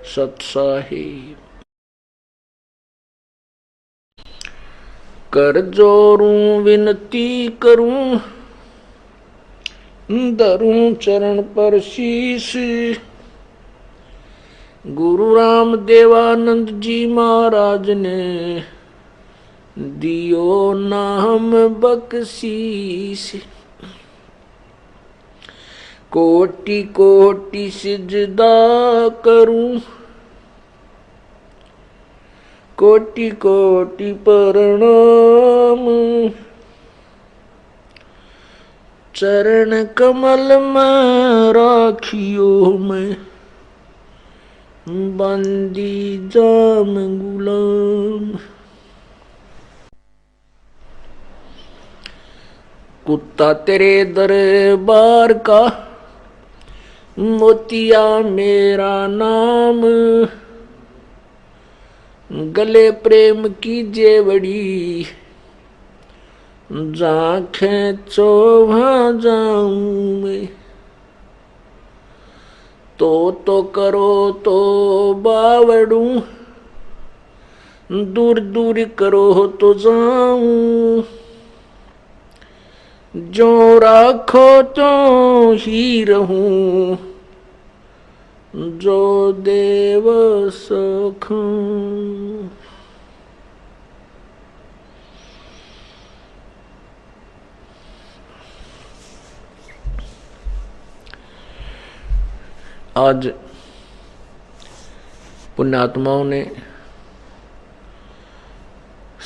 सत साहिब। कर जोरूं विनती करूं, धरूं चरण पर शीश। गुरु राम देवानंद जी महाराज ने दियो नाम बख्शीश। कोटि कोटि सिजदा करूं, कोटि कोटि प्रणाम। चरण कमल में राखियो मैं, बंदी जाम गुलाम। कुत्ता तेरे दरबार का, मोतिया मेरा नाम। गले प्रेम की जेवड़ी, जहाँ खेचो वहाँ जाऊं मैं। तो करो तो बावड़ू, दूर दूर करो तो जाऊं। जो राखो तो ही रहूं, जो देव सखूं। आज पुण्यात्माओं ने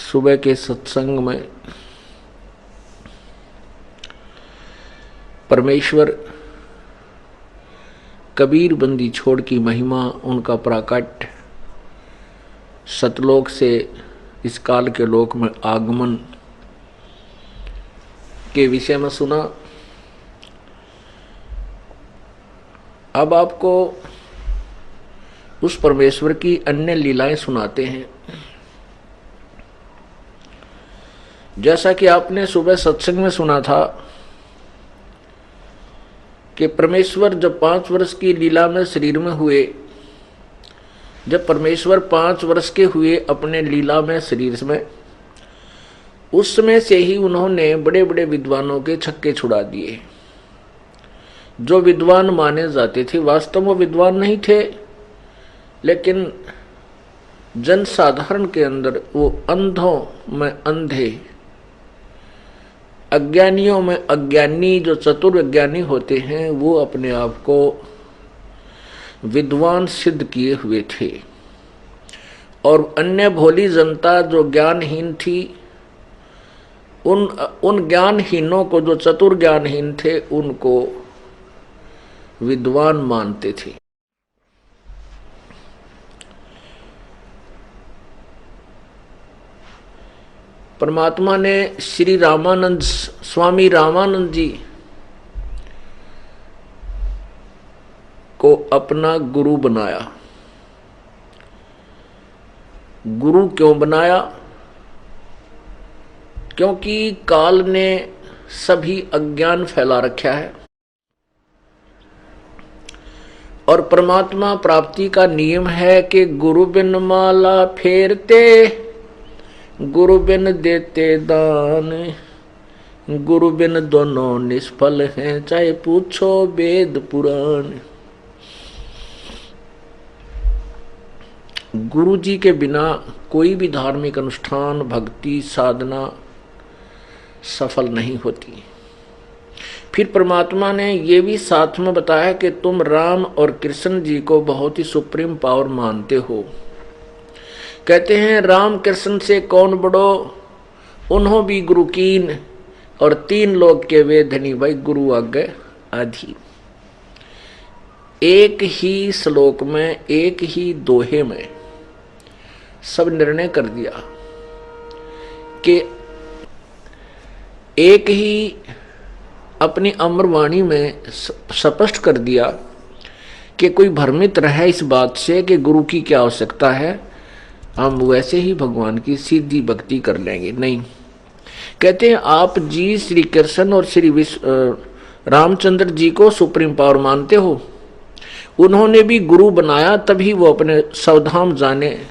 सुबह के सत्संग में परमेश्वर कबीर बंदी छोड़ की महिमा, उनका प्राकट्य, सतलोक से इस काल के लोक में आगमन के विषय में सुना। अब आपको उस परमेश्वर की अन्य लीलाएं सुनाते हैं। जैसा कि आपने सुबह सत्संग में सुना था कि परमेश्वर जब 5 वर्ष की लीला में शरीर में हुए, जब परमेश्वर 5 वर्ष के हुए अपने लीला में शरीर में, उस समय से ही उन्होंने बड़े बड़े विद्वानों के छक्के छुड़ा दिए। जो विद्वान माने जाते थे, वास्तव में विद्वान नहीं थे, लेकिन जनसाधारण के अंदर वो अंधों में अंधे, अज्ञानियों में अज्ञानी, जो चतुर्विज्ञानी होते हैं, वो अपने आप को विद्वान सिद्ध किए हुए थे। और अन्य भोली जनता जो ज्ञानहीन थी, उन ज्ञानहीनों को, जो चतुर ज्ञानहीन थे, उनको विद्वान मानते थे। परमात्मा ने श्री रामानंद, स्वामी रामानंद जी को अपना गुरु बनाया। गुरु क्यों बनाया? क्योंकि काल ने सभी अज्ञान फैला रखा है और परमात्मा प्राप्ति का नियम है कि गुरु बिन माला फेरते, गुरु बिन देते दान, गुरु बिन दोनों निष्फल हैं, चाहे पूछो वेद पुराण। गुरु जी के बिना कोई भी धार्मिक अनुष्ठान, भक्ति, साधना सफल नहीं होती। फिर परमात्मा ने ये भी साथ में बताया कि तुम राम और कृष्ण जी को बहुत ही सुप्रीम पावर मानते हो। कहते हैं राम कृष्ण से कौन बड़ो, उन्हों भी गुरु कीन, और 3 लोग के वे धनी, भाई गुरु आगे आधी। एक ही श्लोक में, एक ही दोहे में सब निर्णय कर दिया कि एक ही अपनी अमरवाणी में स्पष्ट कर दिया कि कोई भ्रमित रहे इस बात से कि गुरु की क्या आवश्यकता है, हम वैसे ही भगवान की सीधी भक्ति कर लेंगे। नहीं, कहते हैं आप जी श्री कृष्ण और श्री रामचंद्र जी को सुप्रीम पावर मानते हो, उन्होंने भी गुरु बनाया, तभी वो अपने स्वधाम जाने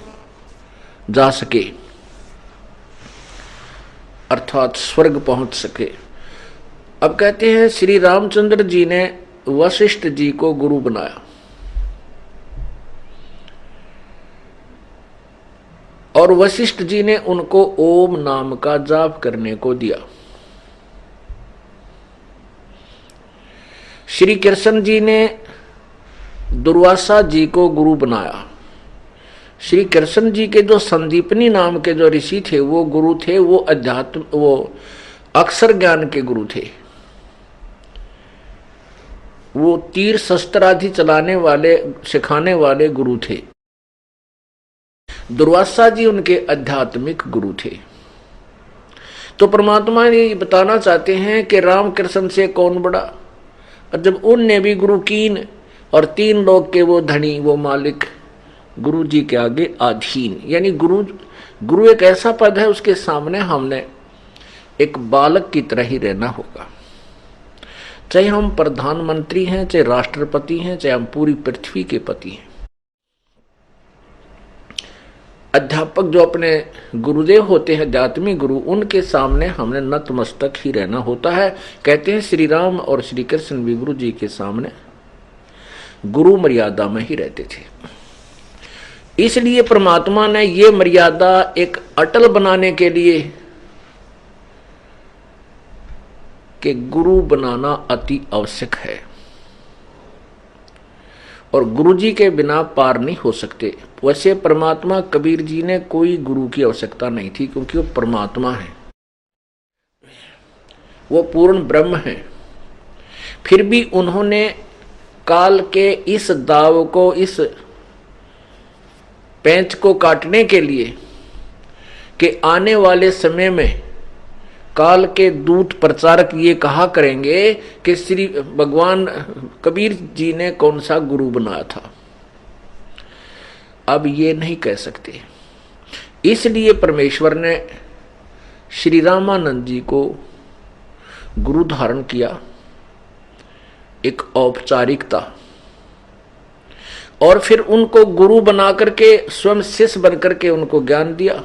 जा सके, अर्थात स्वर्ग पहुंच सके। अब कहते हैं श्री रामचंद्र जी ने वशिष्ठ जी को गुरु बनाया और वशिष्ठ जी ने उनको ओम नाम का जाप करने को दिया। श्री कृष्ण जी ने दुर्वासा जी को गुरु बनाया। श्री कृष्ण जी के जो संदीपनी नाम के जो ऋषि थे वो गुरु थे, वो अध्यात्म, वो अक्षर ज्ञान के गुरु थे। वो तीर शस्त्र आदि चलाने वाले, सिखाने वाले गुरु थे। दुर्वासा जी उनके आध्यात्मिक गुरु थे। तो परमात्मा ने बताना चाहते हैं कि राम कृष्ण से कौन बड़ा। और जब उनने भी गुरु कीन और 3 लोग के वो धनी, वो मालिक, गुरु जी के आगे अधीन, यानी गुरु एक ऐसा पद है, उसके सामने हमने एक बालक की तरह ही रहना होगा। चाहे हम प्रधानमंत्री हैं, चाहे राष्ट्रपति हैं, चाहे हम पूरी पृथ्वी के पति हैं। अध्यापक जो अपने गुरुदेव होते हैं, आध्यात्मिक गुरु, उनके सामने हमने नतमस्तक ही रहना होता है। कहते हैं श्री राम और श्री कृष्ण भी गुरु जी के सामने गुरु मर्यादा में ही रहते थे। इसलिए परमात्मा ने ये मर्यादा एक अटल बनाने के लिए कि गुरु बनाना अति आवश्यक है और गुरु जी के बिना पार नहीं हो सकते। वैसे परमात्मा कबीर जी ने कोई गुरु की आवश्यकता नहीं थी, क्योंकि वो परमात्मा है, वो पूर्ण ब्रह्म है। फिर भी उन्होंने काल के इस दाव को, इस पेंच को काटने के लिए कि आने वाले समय में काल के दूत प्रचारक ये कहा करेंगे कि श्री भगवान कबीर जी ने कौन सा गुरु बनाया था, अब ये नहीं कह सकते। इसलिए परमेश्वर ने श्री रामानंद जी को गुरु धारण किया, एक औपचारिकता, और फिर उनको गुरु बना करके स्वयं शिष्य बन करके उनको ज्ञान दिया।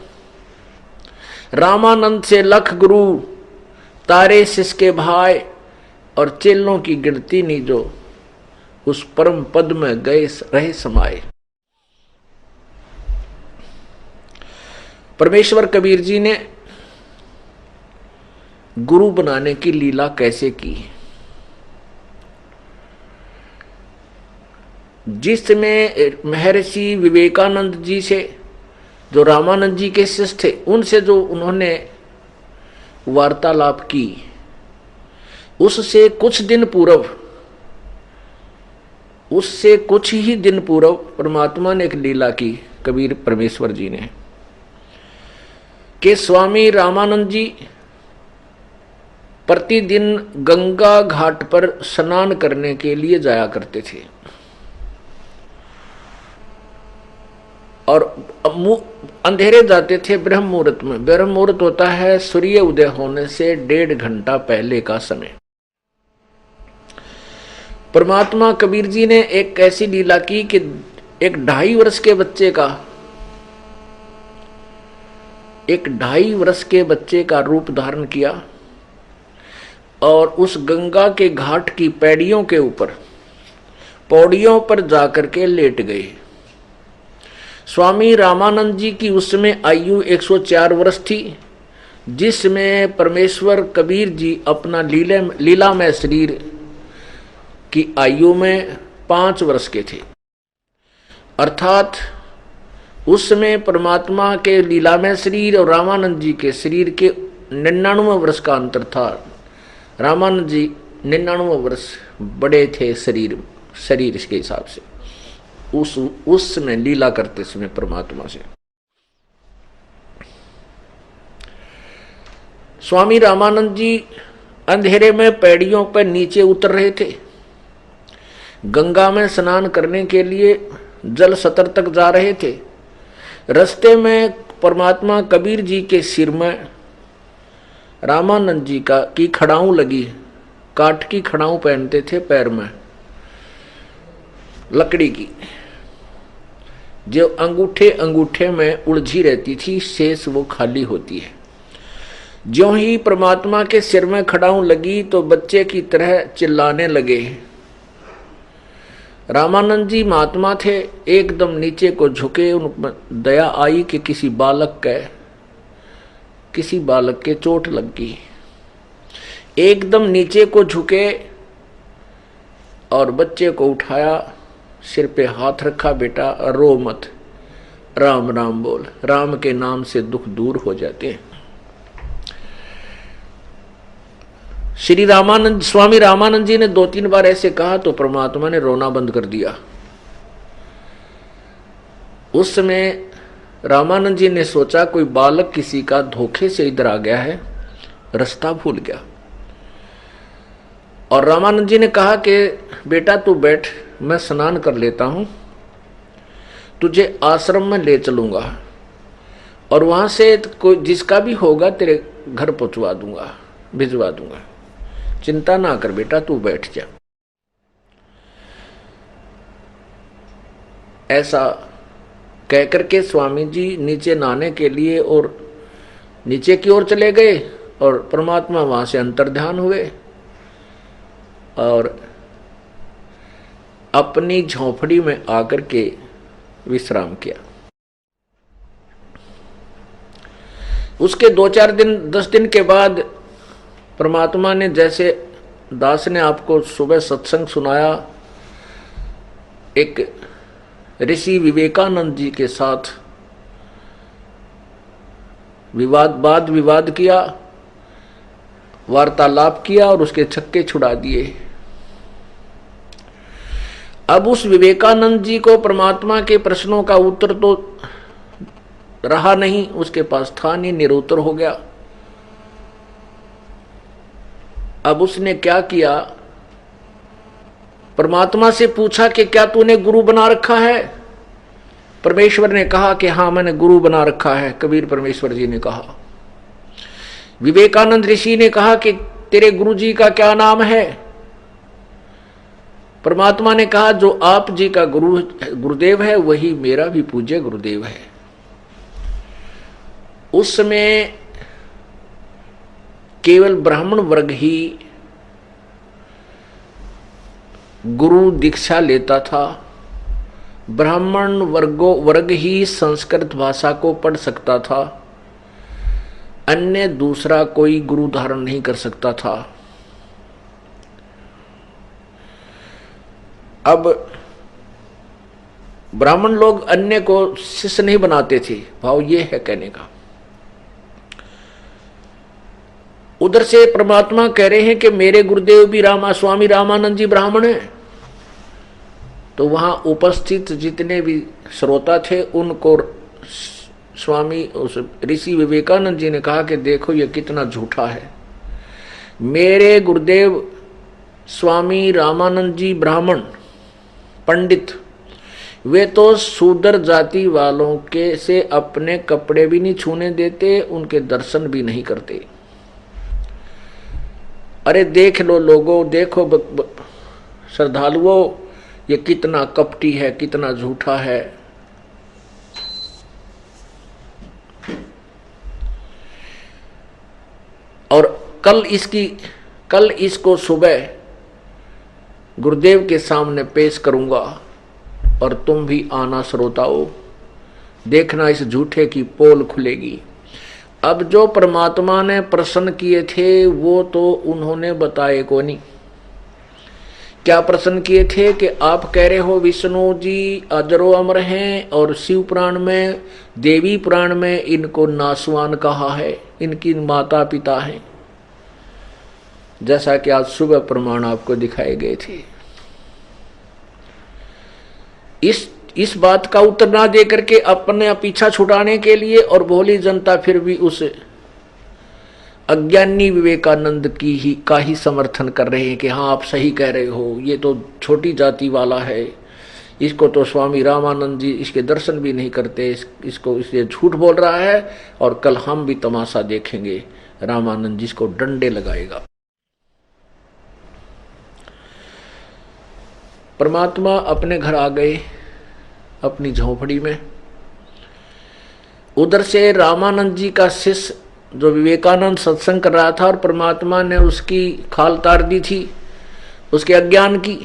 रामानंद से लख गुरु तारे शिष्य के भाई, और चेलों की गिनती नहीं जो उस परम पद में गए रहे समाये। परमेश्वर कबीर जी ने गुरु बनाने की लीला कैसे की, जिसमें महर्षि विवेकानंद जी से, जो रामानंद जी के शिष्य थे, उनसे जो उन्होंने वार्तालाप की, उससे कुछ ही दिन पूर्व परमात्मा ने एक लीला की, कबीर परमेश्वर जी ने, कि स्वामी रामानंद जी प्रतिदिन गंगा घाट पर स्नान करने के लिए जाया करते थे और अंधेरे जाते थे ब्रह्म मुहूर्त में। ब्रह्म मुहूर्त होता है सूर्य उदय होने से 1.5 घंटा पहले का समय। परमात्मा कबीर जी ने एक ऐसी लीला की कि एक 2.5 वर्ष के बच्चे का रूप धारण किया और उस गंगा के घाट की पौड़ियों पर जाकर के लेट गए। स्वामी रामानंद जी की उस समय आयु 104 वर्ष थी, जिसमें परमेश्वर कबीर जी अपना लीलामय शरीर की आयु में 5 वर्ष के थे। अर्थात उस समय परमात्मा के लीलामय शरीर और रामानंद जी के शरीर के 99 वर्ष का अंतर था। रामानंद जी 99 वर्ष बड़े थे शरीर के हिसाब से, उस समय लीला करते समय परमात्मा से। स्वामी रामानंद जी अंधेरे में पैड़ियों पर नीचे उतर रहे थे, गंगा में स्नान करने के लिए जल सतर तक जा रहे थे। रास्ते में परमात्मा कबीर जी के सिर में रामानंद जी की खड़ाऊ लगी, काठ की खड़ाऊ पहनते थे पैर में, लकड़ी की, जो अंगूठे अंगूठे में उलझी रहती थी, शेष वो खाली होती है। ज्यों ही परमात्मा के सिर में खड़ाऊं लगी तो बच्चे की तरह चिल्लाने लगे। रामानंद जी महात्मा थे, एकदम नीचे को झुके। उन दया आई कि किसी बालक के चोट लग गई। एकदम नीचे को झुके और बच्चे को उठाया, सिर पे हाथ रखा, बेटा रो मत, राम राम बोल, राम के नाम से दुख दूर हो जाते हैं। श्री रामानंद, स्वामी रामानंद जी ने 2-3 बार ऐसे कहा तो परमात्मा ने रोना बंद कर दिया। उस समय रामानंद जी ने सोचा कोई बालक किसी का धोखे से इधर आ गया है, रास्ता भूल गया। और रामानंद जी ने कहा कि बेटा तू बैठ, मैं स्नान कर लेता हूं, तुझे आश्रम में ले चलूंगा और वहां से कोई जिसका भी होगा तेरे घर पहुंचवा दूंगा, भिजवा दूंगा, चिंता ना कर बेटा, तू बैठ जा। ऐसा कहकर के स्वामी जी नीचे नहाने के लिए और नीचे की ओर चले गए और परमात्मा वहां से अंतर्ध्यान हुए और अपनी झोंपड़ी में आकर के विश्राम किया। उसके 2-4 दिन 10 दिन के बाद परमात्मा ने, जैसे दास ने आपको सुबह सत्संग सुनाया, एक ऋषि विवेकानंद जी के साथ वाद विवाद किया, वार्तालाप किया और उसके छक्के छुड़ा दिए। अब उस विवेकानंद जी को परमात्मा के प्रश्नों का उत्तर तो रहा नहीं, उसके पास था नहीं, निरुत्तर हो गया। अब उसने क्या किया, परमात्मा से पूछा कि क्या तूने गुरु बना रखा है? परमेश्वर ने कहा कि हाँ मैंने गुरु बना रखा है। कबीर परमेश्वर जी ने कहा। विवेकानंद ऋषि ने कहा कि तेरे गुरु जी का क्या नाम है? परमात्मा ने कहा जो आप जी का गुरुदेव है वही मेरा भी पूज्य गुरुदेव है। उस समय केवल ब्राह्मण वर्ग ही गुरु दीक्षा लेता था। ब्राह्मण वर्ग ही संस्कृत भाषा को पढ़ सकता था, अन्य दूसरा कोई गुरु धारण नहीं कर सकता था। अब ब्राह्मण लोग अन्य को शिष्य नहीं बनाते थे, भाव ये है कहने का। उधर से परमात्मा कह रहे हैं कि मेरे गुरुदेव भी स्वामी रामानंद जी ब्राह्मण हैं। तो वहां उपस्थित जितने भी श्रोता थे उनको स्वामी उस ऋषि विवेकानंद जी ने कहा कि देखो ये कितना झूठा है। मेरे गुरुदेव स्वामी रामानंद जी ब्राह्मण पंडित, वे तो शूद्र जाति वालों के से अपने कपड़े भी नहीं छूने देते, उनके दर्शन भी नहीं करते। अरे देख लो लोगों, देखो श्रद्धालुओं, ये कितना कपटी है, कितना झूठा है। और कल इसको सुबह गुरुदेव के सामने पेश करूंगा और तुम भी आना श्रोताओं, देखना इस झूठे की पोल खुलेगी। अब जो परमात्मा ने प्रश्न किए थे वो तो उन्होंने बताए को नहीं। क्या प्रश्न किए थे कि आप कह रहे हो विष्णु जी अजरो अमर हैं और शिव पुराण में, देवी पुराण में इनको नासवान कहा है, इनकी माता पिता हैं, जैसा कि आज सुबह प्रमाण आपको दिखाए गए थे। इस बात का उत्तर ना दे करके अपने पीछा छुड़ाने के लिए और भोली जनता फिर भी उस अज्ञानी विवेकानंद का ही समर्थन कर रहे हैं कि हाँ आप सही कह रहे हो, ये तो छोटी जाति वाला है, इसको तो स्वामी रामानंद जी इसके दर्शन भी नहीं करते, इसको इसलिए झूठ बोल रहा है। और कल हम भी तमाशा देखेंगे, रामानंद जी इसको डंडे लगाएगा। परमात्मा अपने घर आ गए, अपनी झोंपड़ी में। उधर से रामानंद जी का शिष्य जो विवेकानंद सत्संग कर रहा था और परमात्मा ने उसकी खाल तार दी थी, उसके अज्ञान की,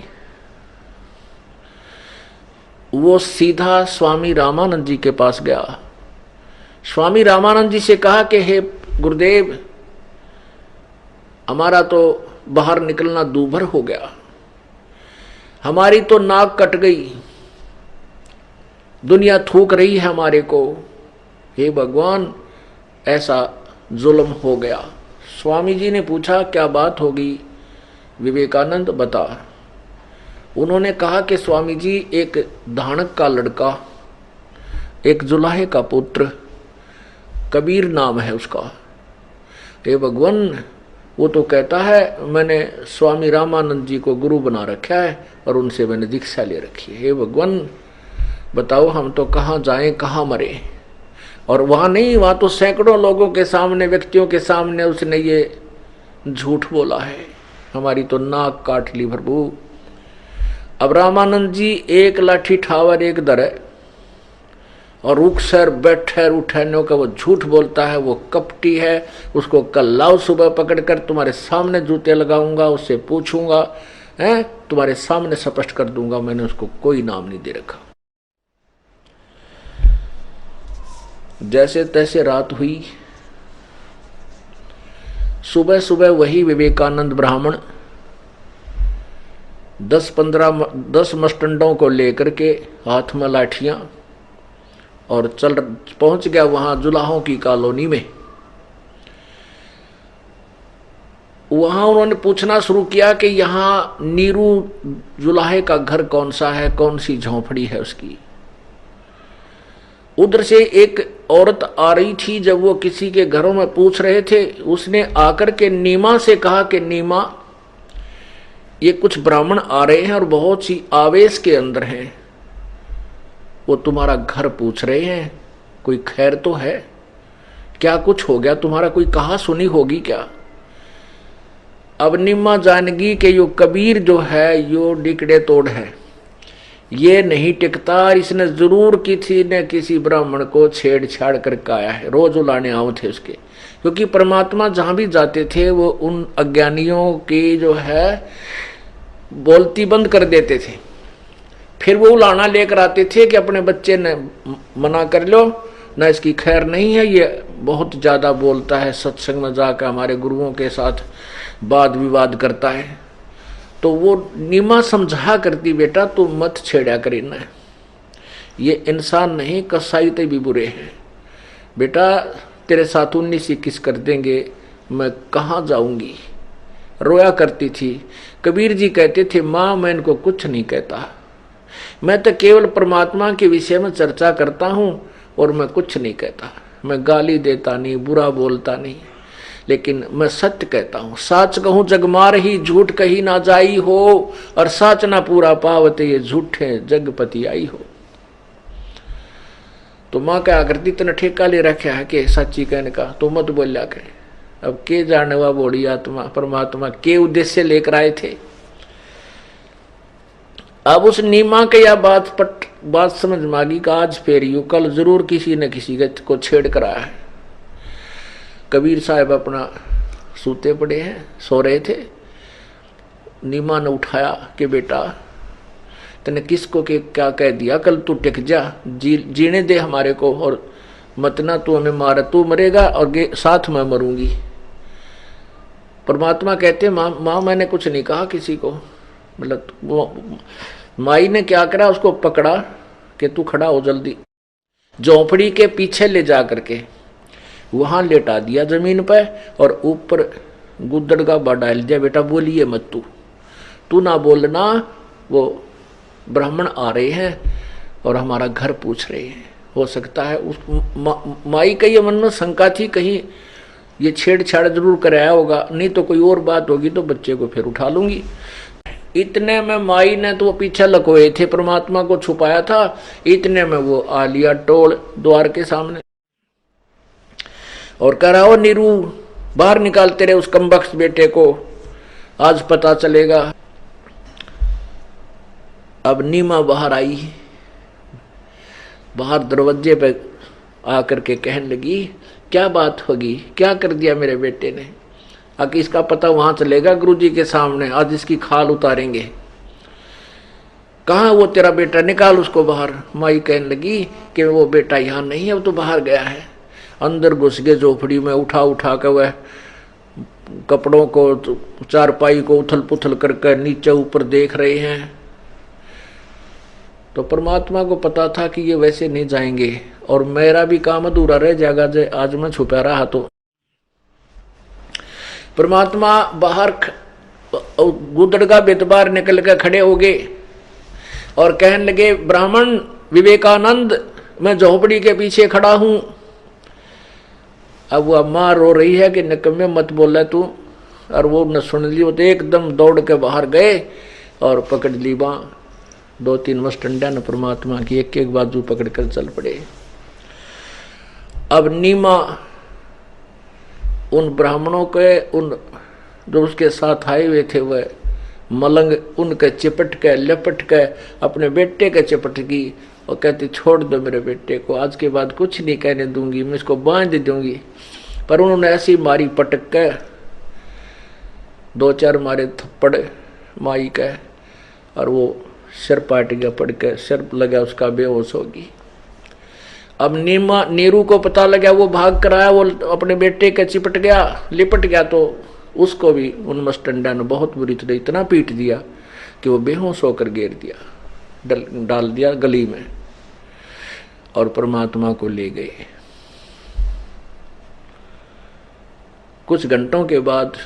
वो सीधा स्वामी रामानंद जी के पास गया। स्वामी रामानंद जी से कहा कि हे गुरुदेव, हमारा तो बाहर निकलना दूभर हो गया, हमारी तो नाक कट गई, दुनिया थूक रही है हमारे को, हे भगवान ऐसा जुल्म हो गया। स्वामी जी ने पूछा क्या बात होगी विवेकानंद, बता। उन्होंने कहा कि स्वामी जी, एक धानक का लड़का, एक जुलाहे का पुत्र, कबीर नाम है उसका, हे भगवान वो तो कहता है मैंने स्वामी रामानंद जी को गुरु बना रखा है और उनसे मैंने दीक्षा ले रखी है। हे भगवान बताओ हम तो कहाँ जाएं, कहाँ मरे। और वहाँ नहीं, वहाँ तो सैकड़ों लोगों के सामने, व्यक्तियों के सामने उसने ये झूठ बोला है, हमारी तो नाक काट ली प्रभु। अब रामानंद जी एक लाठी ठावर एक दर है और रुक सर बैठे उठने का वो झूठ बोलता है, वो कपटी है, उसको कल लाओ सुबह पकड़कर तुम्हारे सामने जूते लगाऊंगा, उससे पूछूंगा, हैं तुम्हारे सामने स्पष्ट कर दूंगा, मैंने उसको कोई नाम नहीं दे रखा। जैसे तैसे रात हुई। सुबह सुबह वही विवेकानंद ब्राह्मण 10 मस्टंडों को लेकर के हाथ में लाठियां और पहुंच गया वहां जुलाहों की कॉलोनी में। वहां उन्होंने पूछना शुरू किया कि यहाँ नीरू जुलाहे का घर कौन सा है, कौन सी झोंपड़ी है उसकी। उधर से एक औरत आ रही थी, जब वो किसी के घरों में पूछ रहे थे, उसने आकर के नीमा से कहा कि नीमा, ये कुछ ब्राह्मण आ रहे हैं और बहुत सी आवेश के अंदर हैं, वो तुम्हारा घर पूछ रहे हैं, कोई खैर तो है क्या, कुछ हो गया तुम्हारा, कोई कहा सुनी होगी क्या। अब निम्मा जानगी कि यो कबीर जो है यो डिकड़े तोड़ है, ये नहीं टिकता, इसने जरूर किसी ने किसी ब्राह्मण को छेड़छाड़ करके आया है, रोज उलाने आओ थे उसके। क्योंकि परमात्मा जहां भी जाते थे वो उन अज्ञानियों की जो है बोलती बंद कर देते थे। फिर वो उलाना लेकर आते थे कि अपने बच्चे ने मना कर लो ना, इसकी खैर नहीं है, ये बहुत ज्यादा बोलता है, सत्संग में जाकर हमारे गुरुओं के साथ वाद विवाद करता है। तो वो नीमा समझा करती, बेटा तू मत छेड़ा कर इन्हें, ये इंसान नहीं, कसाई भी बुरे हैं, बेटा तेरे साथ 19-21 कर देंगे, मैं कहाँ जाऊंगी। रोया करती थी। कबीर जी कहते थे माँ मैं इनको कुछ नहीं कहता, मैं तो केवल परमात्मा के विषय में चर्चा करता हूँ और मैं कुछ नहीं कहता, मैं गाली देता नहीं, बुरा बोलता नहीं, लेकिन मैं सत्य कहता हूँ। साच कहूँ जग मार ही, झूठ कही ना जाई हो, और साच ना पूरा पावते ये झूठे जगपति आई हो। तो माँ क्या करती, तेने ठेका ले रखा है कि सच्ची कहने का, तो मत बोलिया करे। अब के जाने वा बड़ी आत्मा परमात्मा के उद्देश्य लेकर आए थे। अब उस नीमा के या बात समझ मांगी का आज फेर यू, कल जरूर किसी न किसी को छेड़ कर आया है। कबीर साहब अपना सूते पड़े हैं, सो रहे थे। नीमा ने उठाया कि बेटा तने किसको के क्या कह दिया, कल तू टिक जा, जीने दे हमारे को, और मत ना तू हमें मार, तू मरेगा और साथ में मरूंगी। परमात्मा कहते माँ मैंने कुछ नहीं कहा किसी को, मतलब वो माई ने क्या करा, उसको पकड़ा कि तू खड़ा हो जल्दी, झोंपड़ी के पीछे ले जा करके वहां लेटा दिया जमीन पे, और ऊपर गुद्दड़ का बा डाल दिया, बेटा बोलिए मत, तू ना बोलना, वो ब्राह्मण आ रहे हैं और हमारा घर पूछ रहे हैं। हो सकता है उस माई का ये मन में शंका थी, कहीं ये छेड़छाड़ जरूर कराया होगा, नहीं तो कोई और बात होगी तो बच्चे को फिर उठा लूंगी। इतने में माई ने तो वो पीछे लकोए थे, परमात्मा को छुपाया था, इतने में वो आ लिया टोल द्वार के सामने और कह रहा हो नीरू बाहर निकालते रहे उस कमबख्त बेटे को, आज पता चलेगा। अब नीमा बाहर आई, बाहर दरवाजे पे आकर के कहने लगी, क्या बात होगी, क्या कर दिया मेरे बेटे ने, अब इसका पता वहां चलेगा गुरुजी के सामने, आज इसकी खाल उतारेंगे। कहाँ वो तेरा बेटा, निकाल उसको बाहर। माई कहने लगी कि वो बेटा यहाँ नहीं है, अब तो बाहर गया है। अंदर घुस गए झोपड़ी में, उठा उठा कर वह कपड़ों को, चारपाई को उथल पुथल करके नीचे ऊपर देख रहे हैं। तो परमात्मा को पता था कि ये वैसे नहीं जाएंगे और मेरा भी काम अधूरा रह जाएगा आज मैं छुपा रहा। तो परमात्मा बाहर गुदड़गा बेतबार निकल कर खड़े हो गए और कहने लगे, ब्राह्मण विवेकानंद, मैं झोपड़ी के पीछे खड़ा हूं। अब वो अम्मा रो रही है कि निकम्मे मत बोला तू, और वो न सुन ली। वो तो एकदम दौड़ के बाहर गए और पकड़ ली बाँ। 2-3 मस्टंडा न परमात्मा की एक एक बाजू पकड़ कर चल पड़े। अब नीमा उन ब्राह्मणों के, उन जो उसके साथ आए हुए थे, वह मलंग उनके चिपट के लपट के अपने बेटे के चिपट गई और कहती, छोड़ दो मेरे बेटे को, आज के बाद कुछ नहीं कहने दूंगी, मैं इसको बांध दूंगी। पर उन्होंने ऐसी मारी पटक के, 2-4 मारे थप्पड़ माई के, और वो सिर पाट गया, पड़ के सिर लगा उसका, बेहोश होगी। अब नीरू को पता लगा, वो भाग कर आया, वो अपने बेटे के चिपट गया, लिपट गया। तो उसको भी उन मस्टंडा ने बहुत बुरी तरह इतना पीट दिया कि वो बेहोश होकर गिर दिया, डाल दिया गली में और परमात्मा को ले गए। कुछ घंटों के बाद,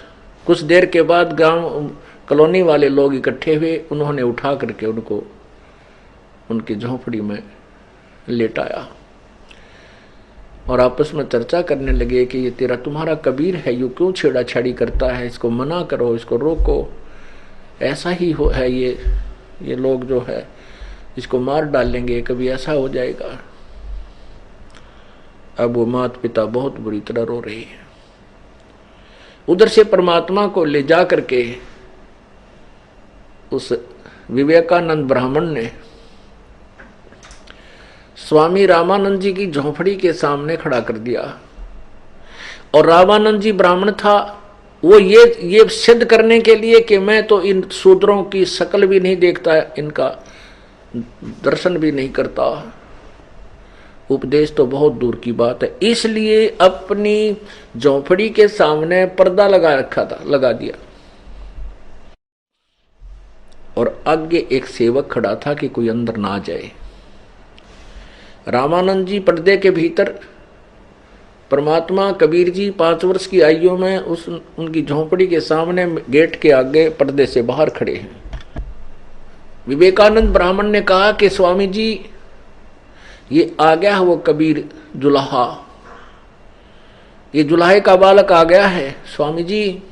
कुछ देर के बाद गांव कॉलोनी वाले लोग इकट्ठे हुए। उन्होंने उठा करके उनको उनकी झोपड़ी में लेटाया और आपस में चर्चा करने लगे कि ये तेरा तुम्हारा कबीर है, यू क्यों छेड़ाछाड़ी करता है, इसको मना करो, इसको रोको, ऐसा ही हो है ये लोग जो है इसको मार डालेंगे, कभी ऐसा हो जाएगा। अब वो माता पिता बहुत बुरी तरह रो रहे हैं। उधर से परमात्मा को ले जा करके उस विवेकानंद ब्राह्मण ने स्वामी रामानंद जी की झोपड़ी के सामने खड़ा कर दिया। और रामानंद जी ब्राह्मण था, वो ये सिद्ध करने के लिए कि मैं तो इन शूद्रों की शक्ल भी नहीं देखता, इनका दर्शन भी नहीं करता, उपदेश तो बहुत दूर की बात है, इसलिए अपनी झोपड़ी के सामने पर्दा लगा रखा था, लगा दिया। और आगे एक सेवक खड़ा था कि कोई अंदर ना जाए। रामानंद जी पर्दे के भीतर, परमात्मा कबीर जी 5 वर्ष की आयु में उनकी झोपड़ी के सामने गेट के आगे पर्दे से बाहर खड़े हैं। विवेकानंद ब्राह्मण ने कहा कि स्वामी जी, ये आ गया है वो कबीर जुलाहा, ये जुलाहे का बालक आ गया है स्वामी जी।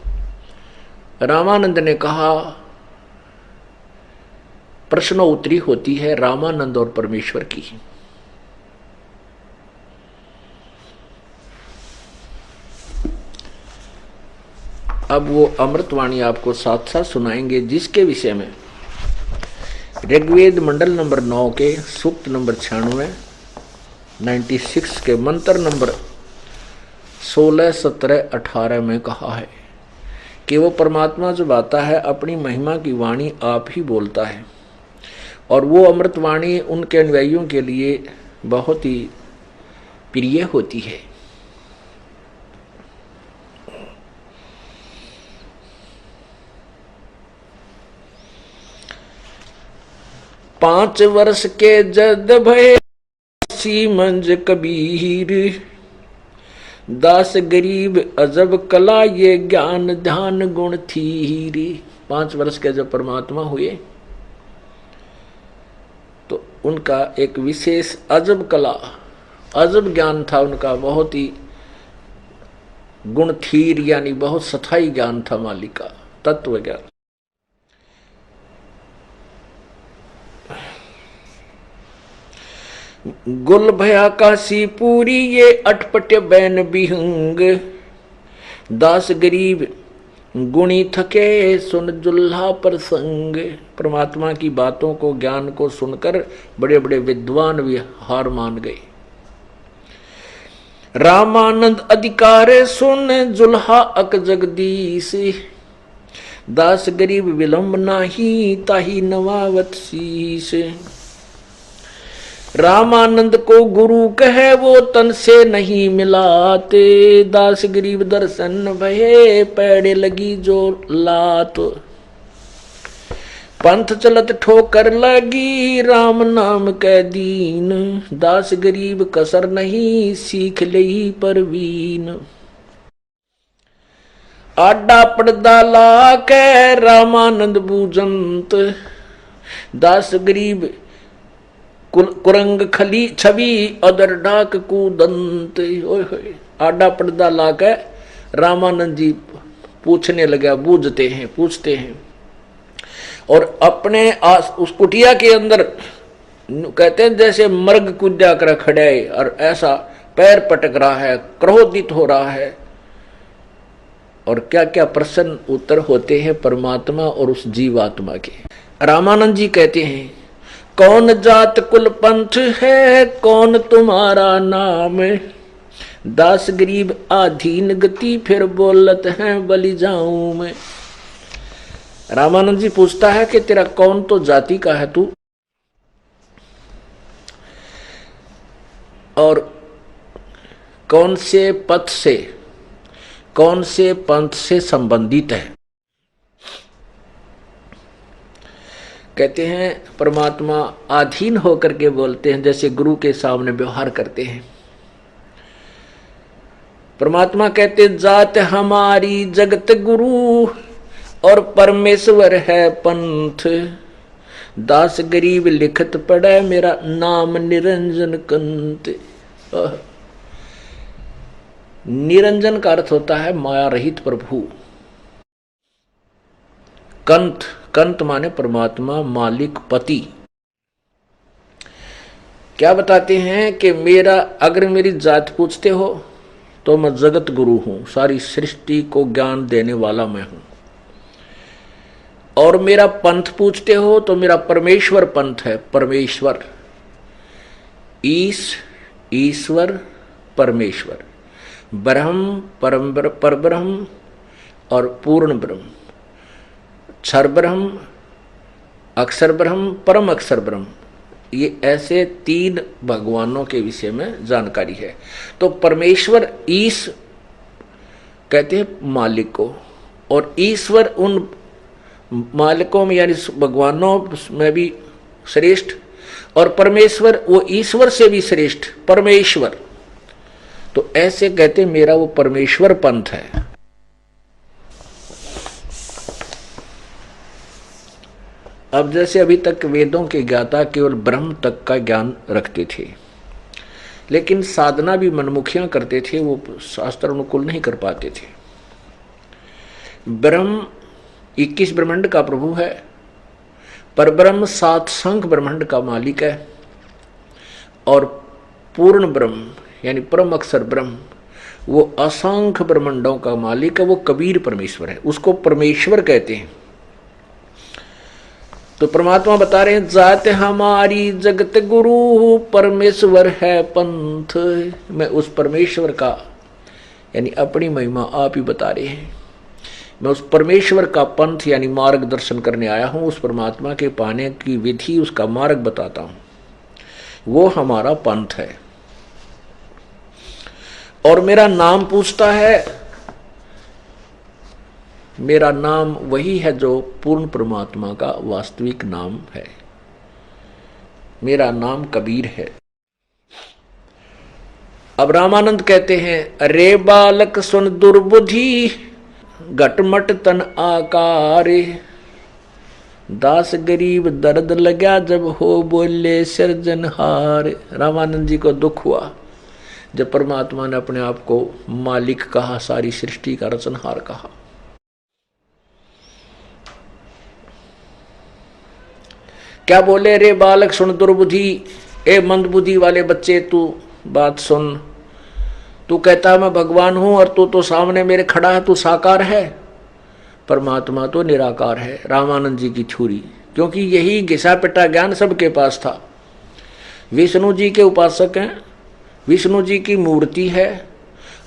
रामानंद ने कहा, प्रश्नोत्तरी होती है रामानंद और परमेश्वर की। अब वो अमृतवाणी आपको साथ साथ सुनाएंगे, जिसके विषय में ऋग्वेद मंडल नंबर 9 के सूक्त नंबर 96 के मंत्र नंबर 16, 17, 18 में कहा है कि वो परमात्मा जब आता है अपनी महिमा की वाणी आप ही बोलता है, और वो अमृतवाणी उनके अनुयायियों के लिए बहुत ही प्रिय होती है। पांच वर्ष के जद भय सीमंज कबीर, दास गरीब अजब कला ये ज्ञान ध्यान गुण थी। 5 वर्ष के जब परमात्मा हुए तो उनका एक विशेष अजब कला, अजब ज्ञान था उनका, बहुत ही गुण थीर यानी बहुत सथाई ज्ञान था, मालिक का तत्व ज्ञान। गुल भया काशी पूरी ये अटपट बैन बिहंग, दास गरीब गुणी थके सुन जुल्हा प्रसंग। परमात्मा की बातों को, ज्ञान को सुनकर बड़े बड़े विद्वान भी हार मान गए। रामानंद अधिकार सुन जुल्हा अक जगदीश, दास गरीब विलंब नाही ताही नवावत शीश। रामानंद को गुरु कहे वो तन से नहीं मिलाते, दास गरीब दर्शन भये पैड़े लगी जो लात। पंथ चलत ठोकर लगी राम नाम कै दीन, दास गरीब कसर नहीं सीख लई परवीन। आडा पड़दा ला के रामानंद बूजंत, दास गरीब कुरंग खली छवि अदर डाक कूदंत। आडा पर्दा लाकर रामानंद जी पूछने लगा, बूझते हैं, पूछते हैं। और अपने उस कुटिया के अंदर कहते हैं जैसे मर्ग कूदा कर खड़ा है और ऐसा पैर पटक रहा है, क्रोधित हो रहा है। और क्या क्या प्रश्न उत्तर होते हैं परमात्मा और उस जीवात्मा के। रामानंद जी कहते हैं, कौन जात कुल पंथ है, कौन तुम्हारा नाम, दास गरीब आधीन गति फिर बोलत है बलि जाऊं मैं। रामानंद जी पूछता है कि तेरा कौन तो जाति का है तू, और कौन से पथ से, कौन से पंथ से संबंधित है। कहते हैं परमात्मा अधीन होकर के बोलते हैं, जैसे गुरु के सामने व्यवहार करते हैं। परमात्मा कहते जात हमारी जगत गुरु और परमेश्वर है पंथ, दास गरीब लिखत पड़े मेरा नाम निरंजन कंत। निरंजन का अर्थ होता है माया रहित प्रभु। कंत, कंत माने परमात्मा, मालिक, पति। क्या बताते हैं कि मेरा, अगर मेरी जात पूछते हो तो मैं जगत गुरु हूं, सारी सृष्टि को ज्ञान देने वाला मैं हूं। और मेरा पंथ पूछते हो तो मेरा परमेश्वर पंथ है, परमेश्वर, ईश्वर, परमेश्वर, ब्रह्म, परब्रह्म और पूर्ण ब्रह्म, क्षर ब्रह्म, अक्षर ब्रह्म, परम अक्षर ब्रह्म। ये ऐसे तीन भगवानों के विषय में जानकारी है। तो परमेश्वर ईश कहते हैं मालिक को, और ईश्वर उन मालिकों में यानी भगवानों में भी श्रेष्ठ, और परमेश्वर वो ईश्वर से भी श्रेष्ठ परमेश्वर। तो ऐसे कहते मेरा वो परमेश्वर पंथ है। अब जैसे अभी तक वेदों के ज्ञाता केवल ब्रह्म तक का ज्ञान रखते थे, लेकिन साधना भी मनमुखियां करते थे, वो शास्त्र अनुकूल नहीं कर पाते थे। ब्रह्म 21 ब्रह्मांड का प्रभु है, परब्रह्म 7 संख्य ब्रह्मांड का मालिक है, और पूर्ण ब्रह्म यानी परम अक्षर ब्रह्म वो असंख्य ब्रह्मांडों का मालिक है, वो कबीर परमेश्वर है, उसको परमेश्वर कहते हैं। तो परमात्मा बता रहे हैं जात हमारी जगत गुरु परमेश्वर है पंथ। मैं उस परमेश्वर का यानी अपनी महिमा आप ही बता रहे हैं। मैं उस परमेश्वर का पंथ यानी मार्ग दर्शन करने आया हूं, उस परमात्मा के पाने की विधि, उसका मार्ग बताता हूं, वो हमारा पंथ है। और मेरा नाम पूछता है, मेरा नाम वही है जो पूर्ण परमात्मा का वास्तविक नाम है। मेरा नाम कबीर है। अब रामानंद कहते हैं, अरे बालक सुन दुर्बुद्धि घटमट तन आकार, दास गरीब दर्द लगा जब हो बोले सिरजनहार। रामानंद जी को दुख हुआ जब परमात्मा ने अपने आप को मालिक कहा, सारी सृष्टि का रचनहार कहा। क्या बोले, रे बालक सुन दुर्बुद्धि, ए मंदबुद्धि वाले बच्चे तू बात सुन। तू कहता मैं भगवान हूं और तू तो सामने मेरे खड़ा है, तू साकार है, परमात्मा तो निराकार है, रामानंद जी की छुरी, क्योंकि यही घिसा पिटा ज्ञान सबके पास था। विष्णु जी के उपासक हैं, विष्णु जी की मूर्ति है,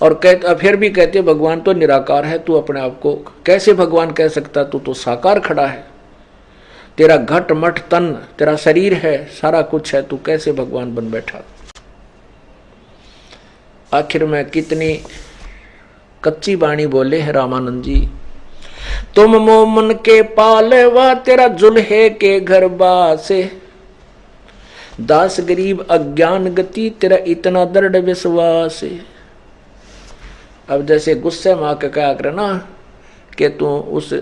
और फिर भी कहते भगवान तो निराकार है, तू अपने आप को कैसे भगवान कह सकता, तू तो साकार खड़ा है, तेरा घट मठ तन, तेरा शरीर है, सारा कुछ है, तू कैसे भगवान बन बैठा। आखिर में कितनी कच्ची बाणी बोले हैं रामानंद जी, तुम मोमन के पालवा तेरा जुल्हे के घर बासे, दास गरीब अज्ञान गति तेरा इतना दृढ़ विश्वास। अब जैसे गुस्से में आके क्या करना कि तू उस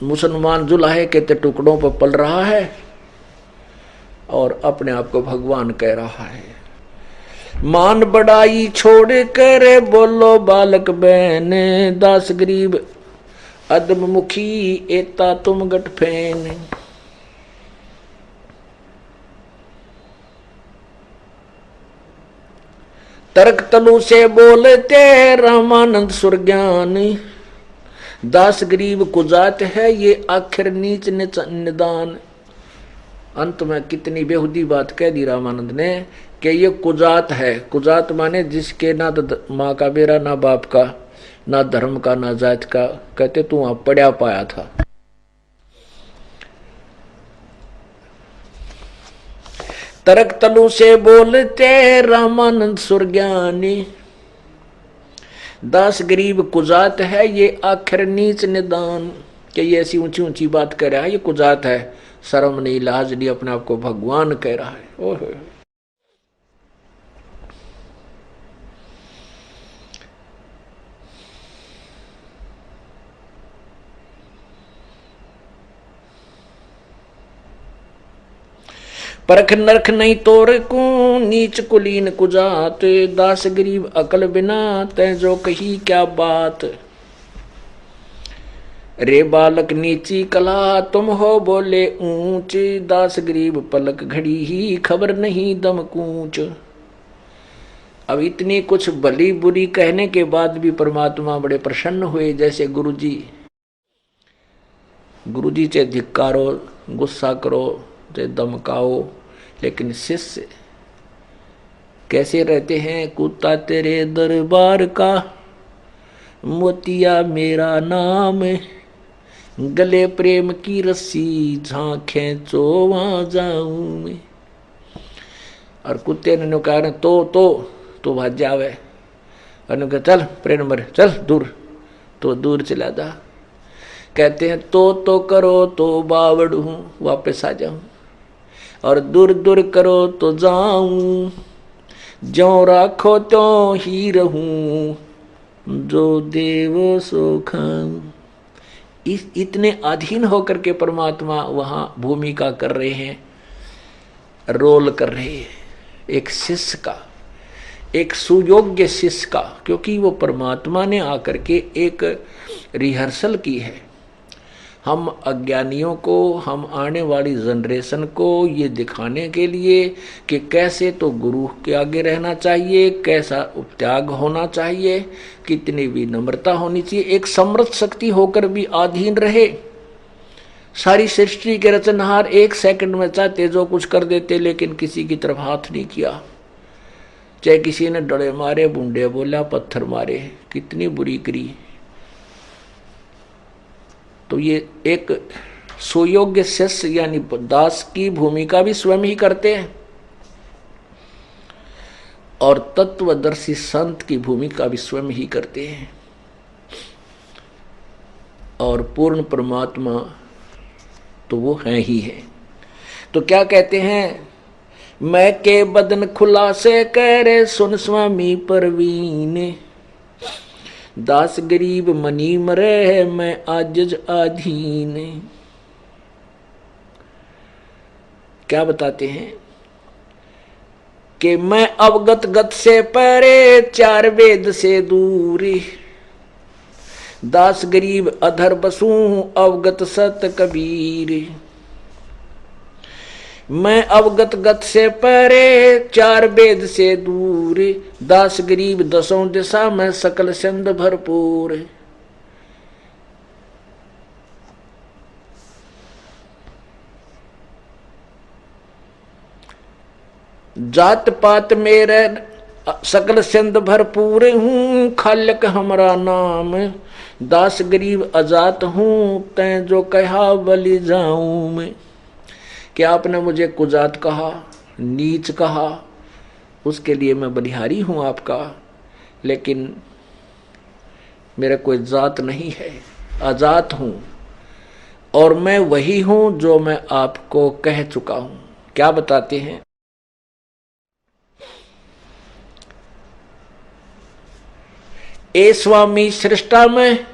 मुसलमान जुल्हे के टुकड़ों पर पल रहा है और अपने आप को भगवान कह रहा है। मान बड़ाई छोड़ कर बोलो बालक बहने, दास गरीब अदम मुखी एता तुम गट फैन। तर्क तलु से बोलते रामानंद सुरज्ञानी, दास गरीब कुजात है ये आखिर नीच निदान। अंत में कितनी बेहुदी बात कह दी रामानंद ने कि ये कुजात है। कुजात माने जिसके ना तो माँ का बेरा, ना बाप का, ना धर्म का, ना जात का, कहते तू वहां पड़ा पाया था। तर्क तलु से बोलते रामानंद सुरज्ञानी, दास गरीब कुजात है ये आखिर नीच निदान। कि ये ऐसी ऊंची ऊंची बात कह रहा है, ये कुजात है, शर्म नहीं, लाज नहीं, अपने आप को भगवान कह रहा है। ओहो, परख नरख नहीं तोर को नीच कुलीन कुजात, दास गरीब अकल बिना तै जो कही क्या बात। रे बालक नीची कला तुम हो बोले ऊंच, दास गरीब पलक घड़ी ही खबर नहीं दम कूच। अब इतनी कुछ भली बुरी कहने के बाद भी परमात्मा बड़े प्रसन्न हुए। जैसे गुरुजी से धिक्कारो, गुस्सा करो, से धमकाओ, लेकिन शिष्य कैसे रहते हैं। कुत्ता तेरे दरबार का, मोतिया मेरा नाम, गले प्रेम की रस्सी झांखे चो वहां जाऊं मैं। और कुत्ते ने कहा तो भाग जावे, और चल प्रेम मर, चल दूर, तो दूर चला जा। कहते हैं तो करो तो बावड़ हूं, वापस आ जाऊं, और दूर दूर करो तो जाऊं, जो राखो तो ही रहूं, जो देव सो खाऊं। इतने अधीन होकर के परमात्मा वहां भूमिका कर रहे हैं, रोल कर रहे हैं एक शिष्य का, एक सुयोग्य शिष्य का, क्योंकि वो परमात्मा ने आकर के एक रिहर्सल की है। हम अज्ञानियों को, हम आने वाली जनरेशन को ये दिखाने के लिए कि कैसे तो गुरु के आगे रहना चाहिए, कैसा त्याग होना चाहिए, कितनी विनम्रता होनी चाहिए, एक समृद्ध शक्ति होकर भी अधीन रहे। सारी सृष्टि के रचनहार एक सेकंड में चाहते जो कुछ कर देते, लेकिन किसी की तरफ हाथ नहीं किया। चाहे किसी ने डरे मारे, बूंदे बोला, पत्थर मारे, कितनी बुरी करी। तो ये एक सुयोग्य शिष्य यानी दास की भूमिका भी स्वयं ही करते हैं, और तत्वदर्शी संत की भूमिका भी स्वयं ही करते हैं। और पूर्ण परमात्मा तो वो है ही है। तो क्या कहते हैं, मैं के बदन खुला से करे सुन स्वामी परवीन, दास गरीब मनी मरे मैं आजिज आधीन। क्या बताते हैं कि मैं अवगत गत से परे, चार वेद से दूरी, दास गरीब अधर बसूं अवगत सत कबीर। मैं अवगत गत से परे, चार वेद से दूर, दास गरीब दसों दिशा में सकल छंद भरपूर। जात पात मेरे सकल सिंध भरपूर हूँ, खालक हमरा नाम, दास गरीब अजात हूँ, तैं जो कहा बलि जाऊं मैं। कि आपने मुझे कुजात कहा, नीच कहा, उसके लिए मैं बलिहारी हूँ आपका, लेकिन मेरा कोई जात नहीं है, आजात हूँ, और मैं वही हूँ जो मैं आपको कह चुका हूँ। क्या बताते हैं? ए स्वामी सृष्टा में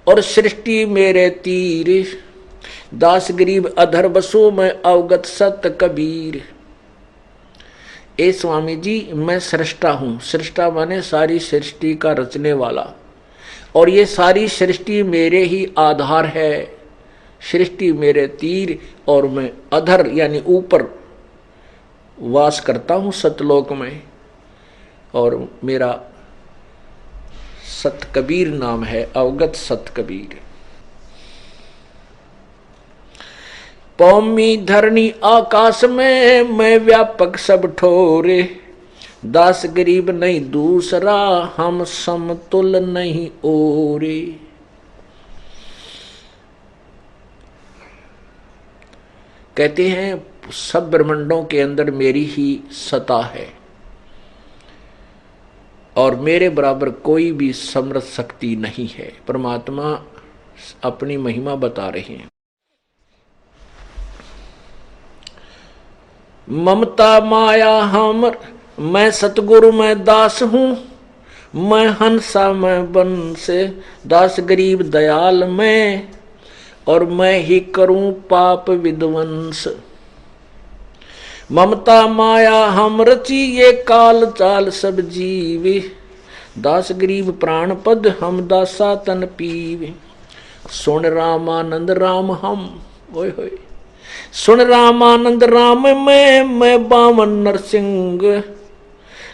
और सृष्टि मेरे तीर, दास गरीब अधर बसो मैं अवगत सत कबीर। ए स्वामी जी, मैं सृष्टा हूं। सृष्टा माने सारी सृष्टि का रचने वाला, और ये सारी सृष्टि मेरे ही आधार है। सृष्टि मेरे तीर और मैं अधर यानी ऊपर वास करता हूं सतलोक में, और मेरा सत कबीर नाम है, अवगत सत कबीर। पौमी धरणी आकाश में मैं व्यापक सब ठोरे, दास गरीब नहीं दूसरा हम समतुल नहीं ओरे। कहते हैं सब ब्रह्मांडों के अंदर मेरी ही सत्ता है, और मेरे बराबर कोई भी समर्थ शक्ति नहीं है। परमात्मा अपनी महिमा बता रहे हैं। ममता माया हमर, मैं सतगुरु मैं दास हूँ, मैं हंसा मैं बंस, दास गरीब दयाल मैं, और मैं ही करूं पाप विध्वंस। ममता माया हम रची ये काल चाल सब जीवे, दास गरीब प्राण पद हम दासा तन पीवे। सुन रामानंद राम हम, ओए होए, सुन रामानंद राम मैं बामन नरसिंह,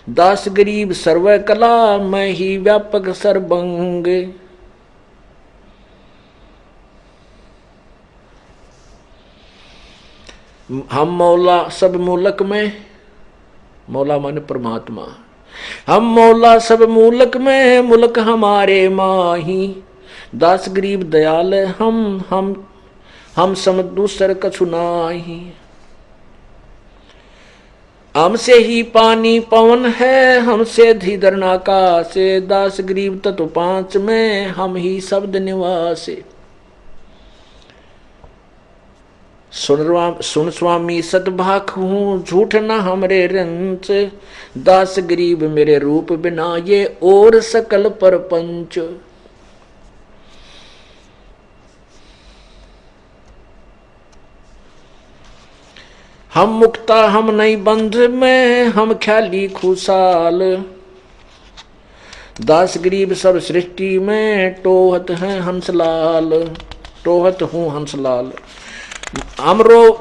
दास गरीब सर्व कला मैं ही व्यापक सर्वंग। हम मौला सब मूलक में, मौला माने परमात्मा, हम मौला सब मूलक में, मुल्क हमारे माही, दास गरीब दयाल हम सम दूसर कछु नाही। हमसे ही पानी पवन है, हमसे धीधर नाकाश, दास गरीब तत्व पांच में हम ही शब्द निवास। सुन स्वामी सतभाख हूँ झूठ न हमरे रंच, दास गरीब मेरे रूप बिना ये और सकल परपंच। हम मुक्ता हम नहीं बंध में, हम ख्याली खुशाल, दास गरीब सब सृष्टि में टोहत हैं हंसलाल। टोहत हूँ हंसलाल,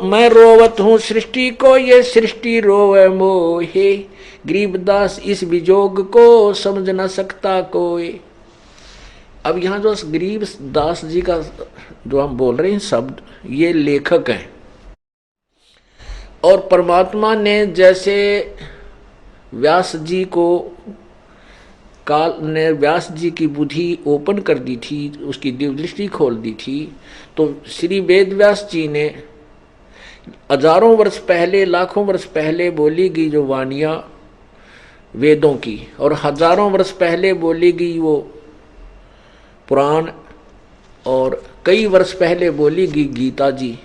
मैं रोवत हूँ सृष्टि को, ये सृष्टि रोवे मोहे, गरीबदास इस विजोग को समझ न सकता कोई। अब यहाँ जो गरीब दास जी का जो हम बोल रहे हैं शब्द, ये लेखक हैं, और परमात्मा ने जैसे व्यास जी को काल ने व्यास जी की बुद्धि ओपन कर दी थी, उसकी दिव्य दृष्टि खोल दी थी, तो श्री वेद व्यास जी ने हजारों वर्ष पहले लाखों वर्ष पहले बोली गई जो वाणियाँ वेदों की, और हजारों वर्ष पहले बोली गई वो पुराण, और कई वर्ष पहले बोली गई गीता जी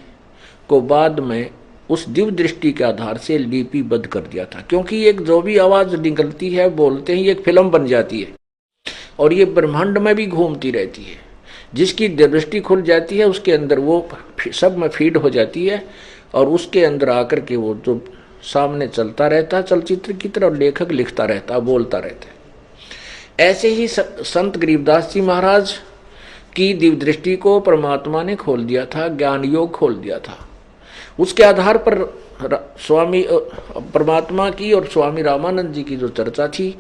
को बाद में उस दिव्य दृष्टि के आधार से लिपिबद्ध कर दिया था। क्योंकि एक जो भी आवाज निकलती है बोलते हैं, एक फिल्म बन जाती है, और ये ब्रह्मांड में भी घूमती रहती है। जिसकी दृष्टि खुल जाती है उसके अंदर वो सब में फीड हो जाती है, और उसके अंदर आकर के वो जो सामने चलता रहता है चलचित्र की तरह, लेखक लिखता रहता है, बोलता रहता है। ऐसे ही संत गरीबदास जी महाराज की दिव्य दृष्टि को परमात्मा ने खोल दिया था, ज्ञान योग खोल दिया था। उसके आधार पर स्वामी परमात्मा की और स्वामी रामानंद जी की जो चर्चा थी,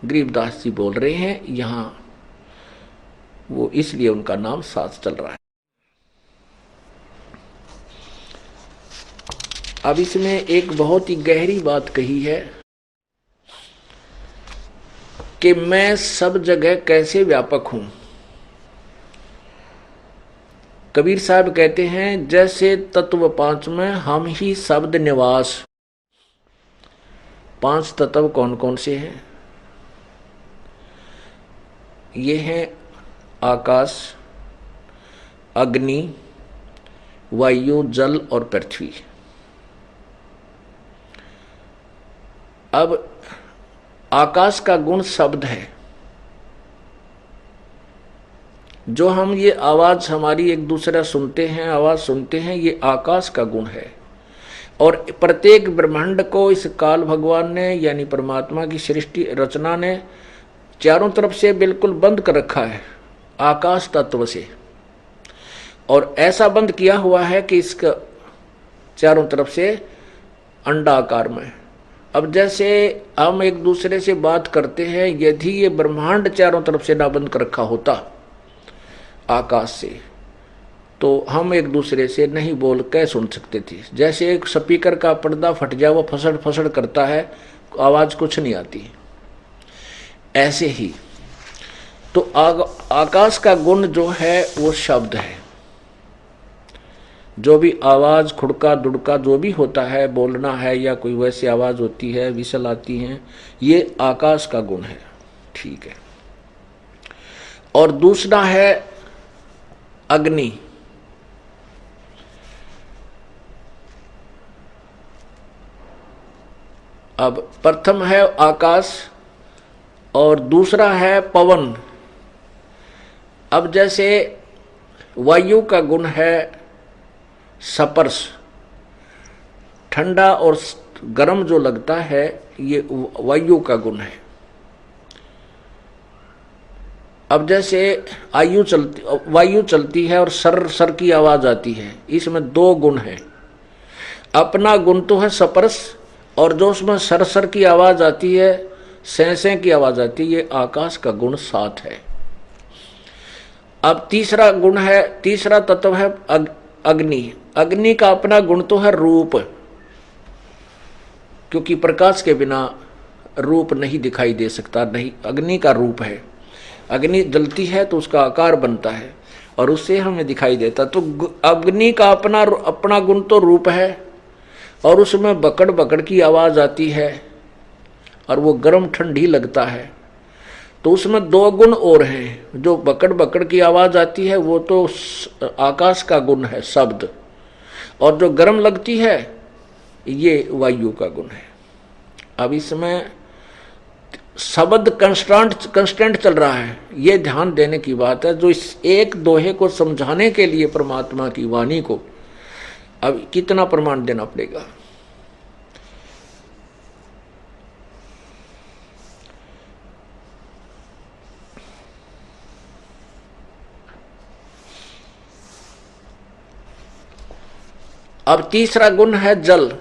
गरीबदास जी बोल रहे हैं यहाँ, वो इसलिए उनका नाम साथ चल रहा है। अब इसमें एक बहुत ही गहरी बात कही है कि मैं सब जगह कैसे व्यापक हूं। कबीर साहब कहते हैं, जैसे तत्व पांच में हम ही शब्द निवास। पांच तत्व कौन कौन से हैं? ये हैं आकाश, अग्नि, वायु, जल और पृथ्वी। अब आकाश का गुण शब्द है। जो हम ये आवाज हमारी एक दूसरा सुनते हैं, आवाज सुनते हैं, ये आकाश का गुण है। और प्रत्येक ब्रह्मांड को इस काल भगवान ने यानी परमात्मा की सृष्टि रचना ने चारों तरफ से बिल्कुल बंद कर रखा है आकाश तत्व से। और ऐसा बंद किया हुआ है कि इसका चारों तरफ से अंडाकार में। अब जैसे हम एक दूसरे से बात करते हैं, यदि ये ब्रह्मांड चारों तरफ से ना बंद कर रखा होता आकाश से, तो हम एक दूसरे से नहीं बोल के सुन सकते थे। जैसे एक स्पीकर का पर्दा फट जाए, वो फसड़ फसड़ करता है, आवाज कुछ नहीं आती। ऐसे ही तो आकाश का गुण जो है वो शब्द है। जो भी आवाज, खुड़का दुड़का जो भी होता है, बोलना है या कोई वैसी आवाज होती है, विसल आती है, ये आकाश का गुण है। ठीक है। और दूसरा है अग्नि। अब प्रथम है आकाश और दूसरा है पवन। अब जैसे वायु का गुण है स्पर्श, ठंडा और गर्म जो लगता है, ये वायु का गुण है। अब जैसे वायु चलती है और सर सर की आवाज आती है, इसमें दो गुण हैं। अपना गुण तो है स्पर्श, और जो उसमें सर सर की आवाज आती है, सें की आवाज आती है, ये आकाश का गुण 7 है। अब तीसरा गुण है, तीसरा तत्व है अग्नि। अग्नि का अपना गुण तो है रूप, क्योंकि प्रकाश के बिना रूप नहीं दिखाई दे सकता, नहीं, अग्नि का रूप है। अग्नि जलती है तो उसका आकार बनता है और उससे हमें दिखाई देता। तो अग्नि का अपना गुण तो रूप है, और उसमें बकड़ बकड़ की आवाज आती है और वो गर्म ठंडी लगता है। तो उसमें दो गुण और हैं। जो बकड़ बकड़ की आवाज आती है वो तो आकाश का गुण है, शब्द, और जो गर्म लगती है ये वायु का गुण है। अब इसमें शब्द कंस्टेंट चल रहा है, ये ध्यान देने की बात है। जो इस एक दोहे को समझाने के लिए परमात्मा की वाणी को अब कितना प्रमाण देना पड़ेगा। अब तीसरा गुण है जल।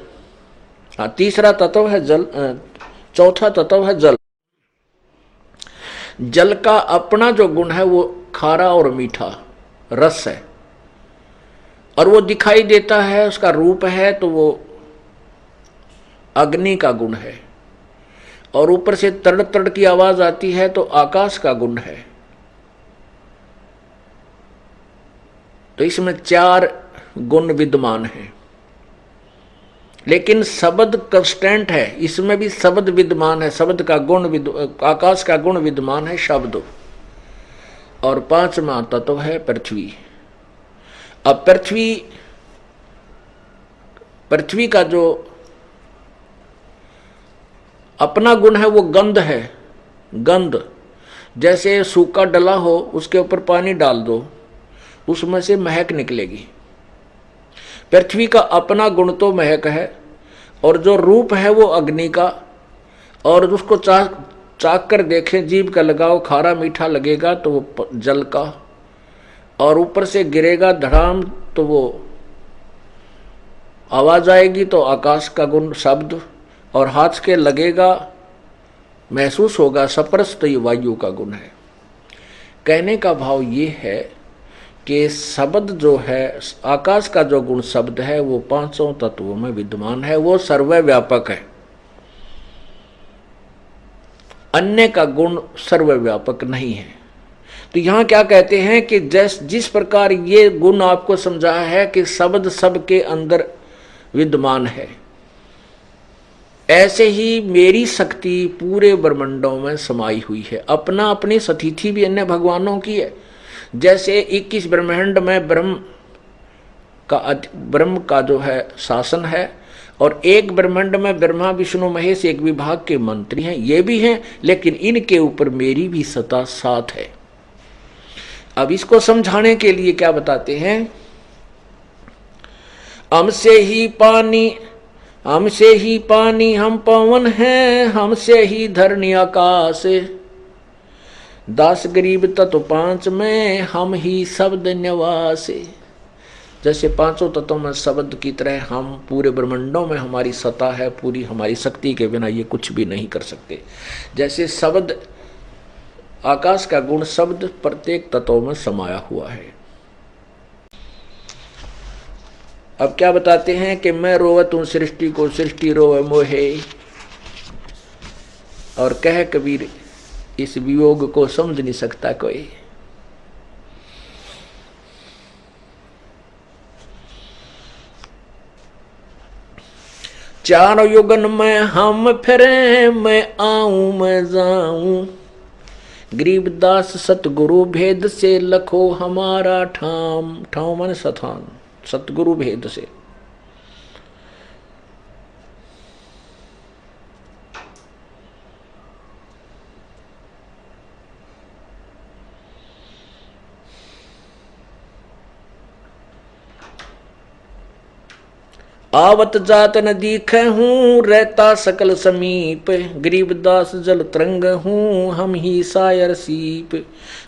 हाँ, तीसरा तत्व है जल, चौथा तत्व है जल। जल का अपना जो गुण है वो खारा और मीठा रस है, और वो दिखाई देता है, उसका रूप है, तो वो अग्नि का गुण है। और ऊपर से तड़ तड़ की आवाज आती है तो आकाश का गुण है। तो इसमें 4 गुण विद्यमान हैं, लेकिन शब्द कंस्टेंट है, इसमें भी शब्द विद्यमान है। शब्द का गुण आकाश का गुण विद्यमान है शब्द। और 5वां तत्व है पृथ्वी। अब पृथ्वी का जो अपना गुण है वो गंध है। गंध, जैसे सूखा डला हो, उसके ऊपर पानी डाल दो, उसमें से महक निकलेगी। पृथ्वी का अपना गुण तो महक है, और जो रूप है वो अग्नि का। और उसको चाक कर देखें, जीभ का लगाओ, खारा मीठा लगेगा तो वो जल का। और ऊपर से गिरेगा धड़ाम तो वो आवाज आएगी तो आकाश का गुण शब्द। और हाथ के लगेगा, महसूस होगा स्पर्श, तो ये वायु का गुण है। कहने का भाव ये है कि शब्द जो है, आकाश का जो गुण शब्द है वो पांचों तत्वों में विद्यमान है, वो सर्वव्यापक है। अन्य का गुण सर्वव्यापक नहीं है। तो यहां क्या कहते हैं कि जिस प्रकार ये गुण आपको समझा है कि शब्द सबके अंदर विद्यमान है, ऐसे ही मेरी शक्ति पूरे ब्रह्मांडों में समाई हुई है। अपना अपनी सतिथि भी अन्य भगवानों की है। जैसे 21 ब्रह्मांड में ब्रह्म का जो है शासन है, और एक ब्रह्मांड में ब्रह्मा विष्णु महेश एक विभाग के मंत्री हैं, ये भी हैं, लेकिन इनके ऊपर मेरी भी सत्ता साथ है। अब इसको समझाने के लिए क्या बताते हैं, हमसे ही पानी हम पवन हैं, हमसे ही धरनी आकाश, 10 गरीब तत्व 5 में हम ही शब्द निवास। जैसे पांचों तत्वों में शब्द की तरह हम पूरे ब्रह्मांडों में हमारी सत्ता है, पूरी हमारी शक्ति के बिना ये कुछ भी नहीं कर सकते। जैसे शब्द, आकाश का गुण शब्द प्रत्येक तत्वों में समाया हुआ है। अब क्या बताते हैं कि मैं रोवत हूं सृष्टि को, सृष्टि रोवे मोहे, और कह कबीर इस वियोग को समझ नहीं सकता कोई। चारों युगन में हम फिरे, मैं आऊं मैं जाऊं, गरीबदास सतगुरु भेद से लखो हमारा ठाम। ठाम मन स्थान, सतगुरु भेद से। आवत जात न दीखे हूँ, रहता सकल समीप, गरीबदास जल तरंग हूँ, हम ही सायर सीप,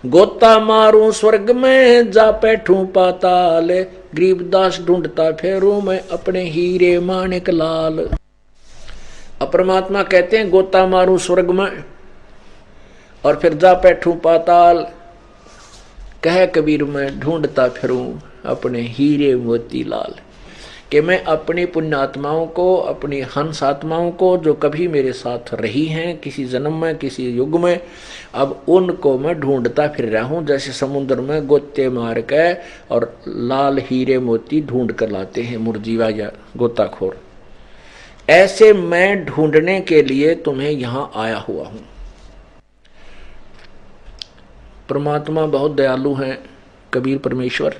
गोता मारूं स्वर्ग में, जा बैठूं पाताल, गरीबदास ढूंढता फेरूं मैं अपने हीरे माणिक लाल। अपरमात्मा कहते हैं गोता मारूं स्वर्ग में और फिर जा बैठूं पाताल, कह कबीर मैं ढूंढता फिरूं अपने हीरे मोती लाल। कि मैं अपनी पुण्यात्माओं को, अपनी हंस आत्माओं को जो कभी मेरे साथ रही हैं किसी जन्म में, किसी युग में, अब उनको मैं ढूंढता फिर रहा हूँ। जैसे समुद्र में गोते मार के और लाल हीरे मोती ढूंढ कर लाते हैं मुरजीवा या गोताखोर, ऐसे मैं ढूंढने के लिए तुम्हें यहाँ आया हुआ हूँ। परमात्मा बहुत दयालु हैं, कबीर परमेश्वर।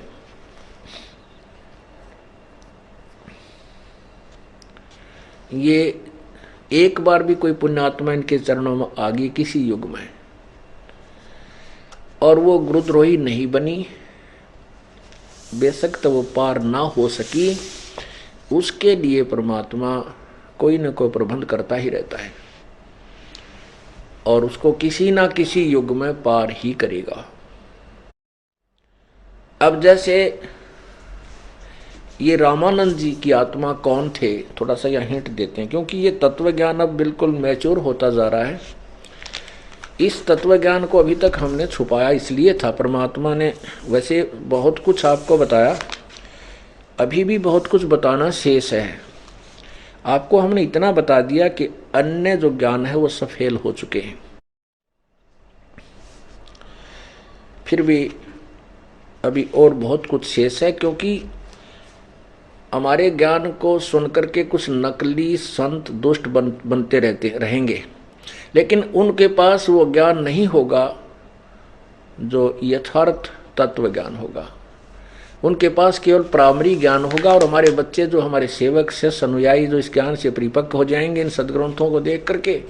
ये एक बार भी कोई पुण्यात्मा इनके चरणों में आ गई किसी युग में और वो गुरुद्रोही नहीं बनी, बेशक तो वो पार ना हो सकी, उसके लिए परमात्मा कोई न कोई प्रबंध करता ही रहता है और उसको किसी ना किसी युग में पार ही करेगा। अब जैसे ये रामानंद जी की आत्मा कौन थे, थोड़ा सा यहाँ हिंट देते हैं, क्योंकि ये तत्व ज्ञान अब बिल्कुल मैच्योर होता जा रहा है। इस तत्व ज्ञान को अभी तक हमने छुपाया इसलिए था, परमात्मा ने वैसे बहुत कुछ आपको बताया, अभी भी बहुत कुछ बताना शेष है। आपको हमने इतना बता दिया कि अन्य जो ज्ञान है वो सफेल हो चुके हैं, फिर भी अभी और बहुत कुछ शेष है, क्योंकि हमारे ज्ञान को सुनकर के कुछ नकली संत दुष्ट बनते रहेंगे, लेकिन उनके पास वो ज्ञान नहीं होगा जो यथार्थ तत्व ज्ञान होगा। उनके पास केवल प्राइमरी ज्ञान होगा और हमारे बच्चे जो हमारे सेवक से अनुयायी जो इस ज्ञान से परिपक्व हो जाएंगे, इन सदग्रंथों को देख करके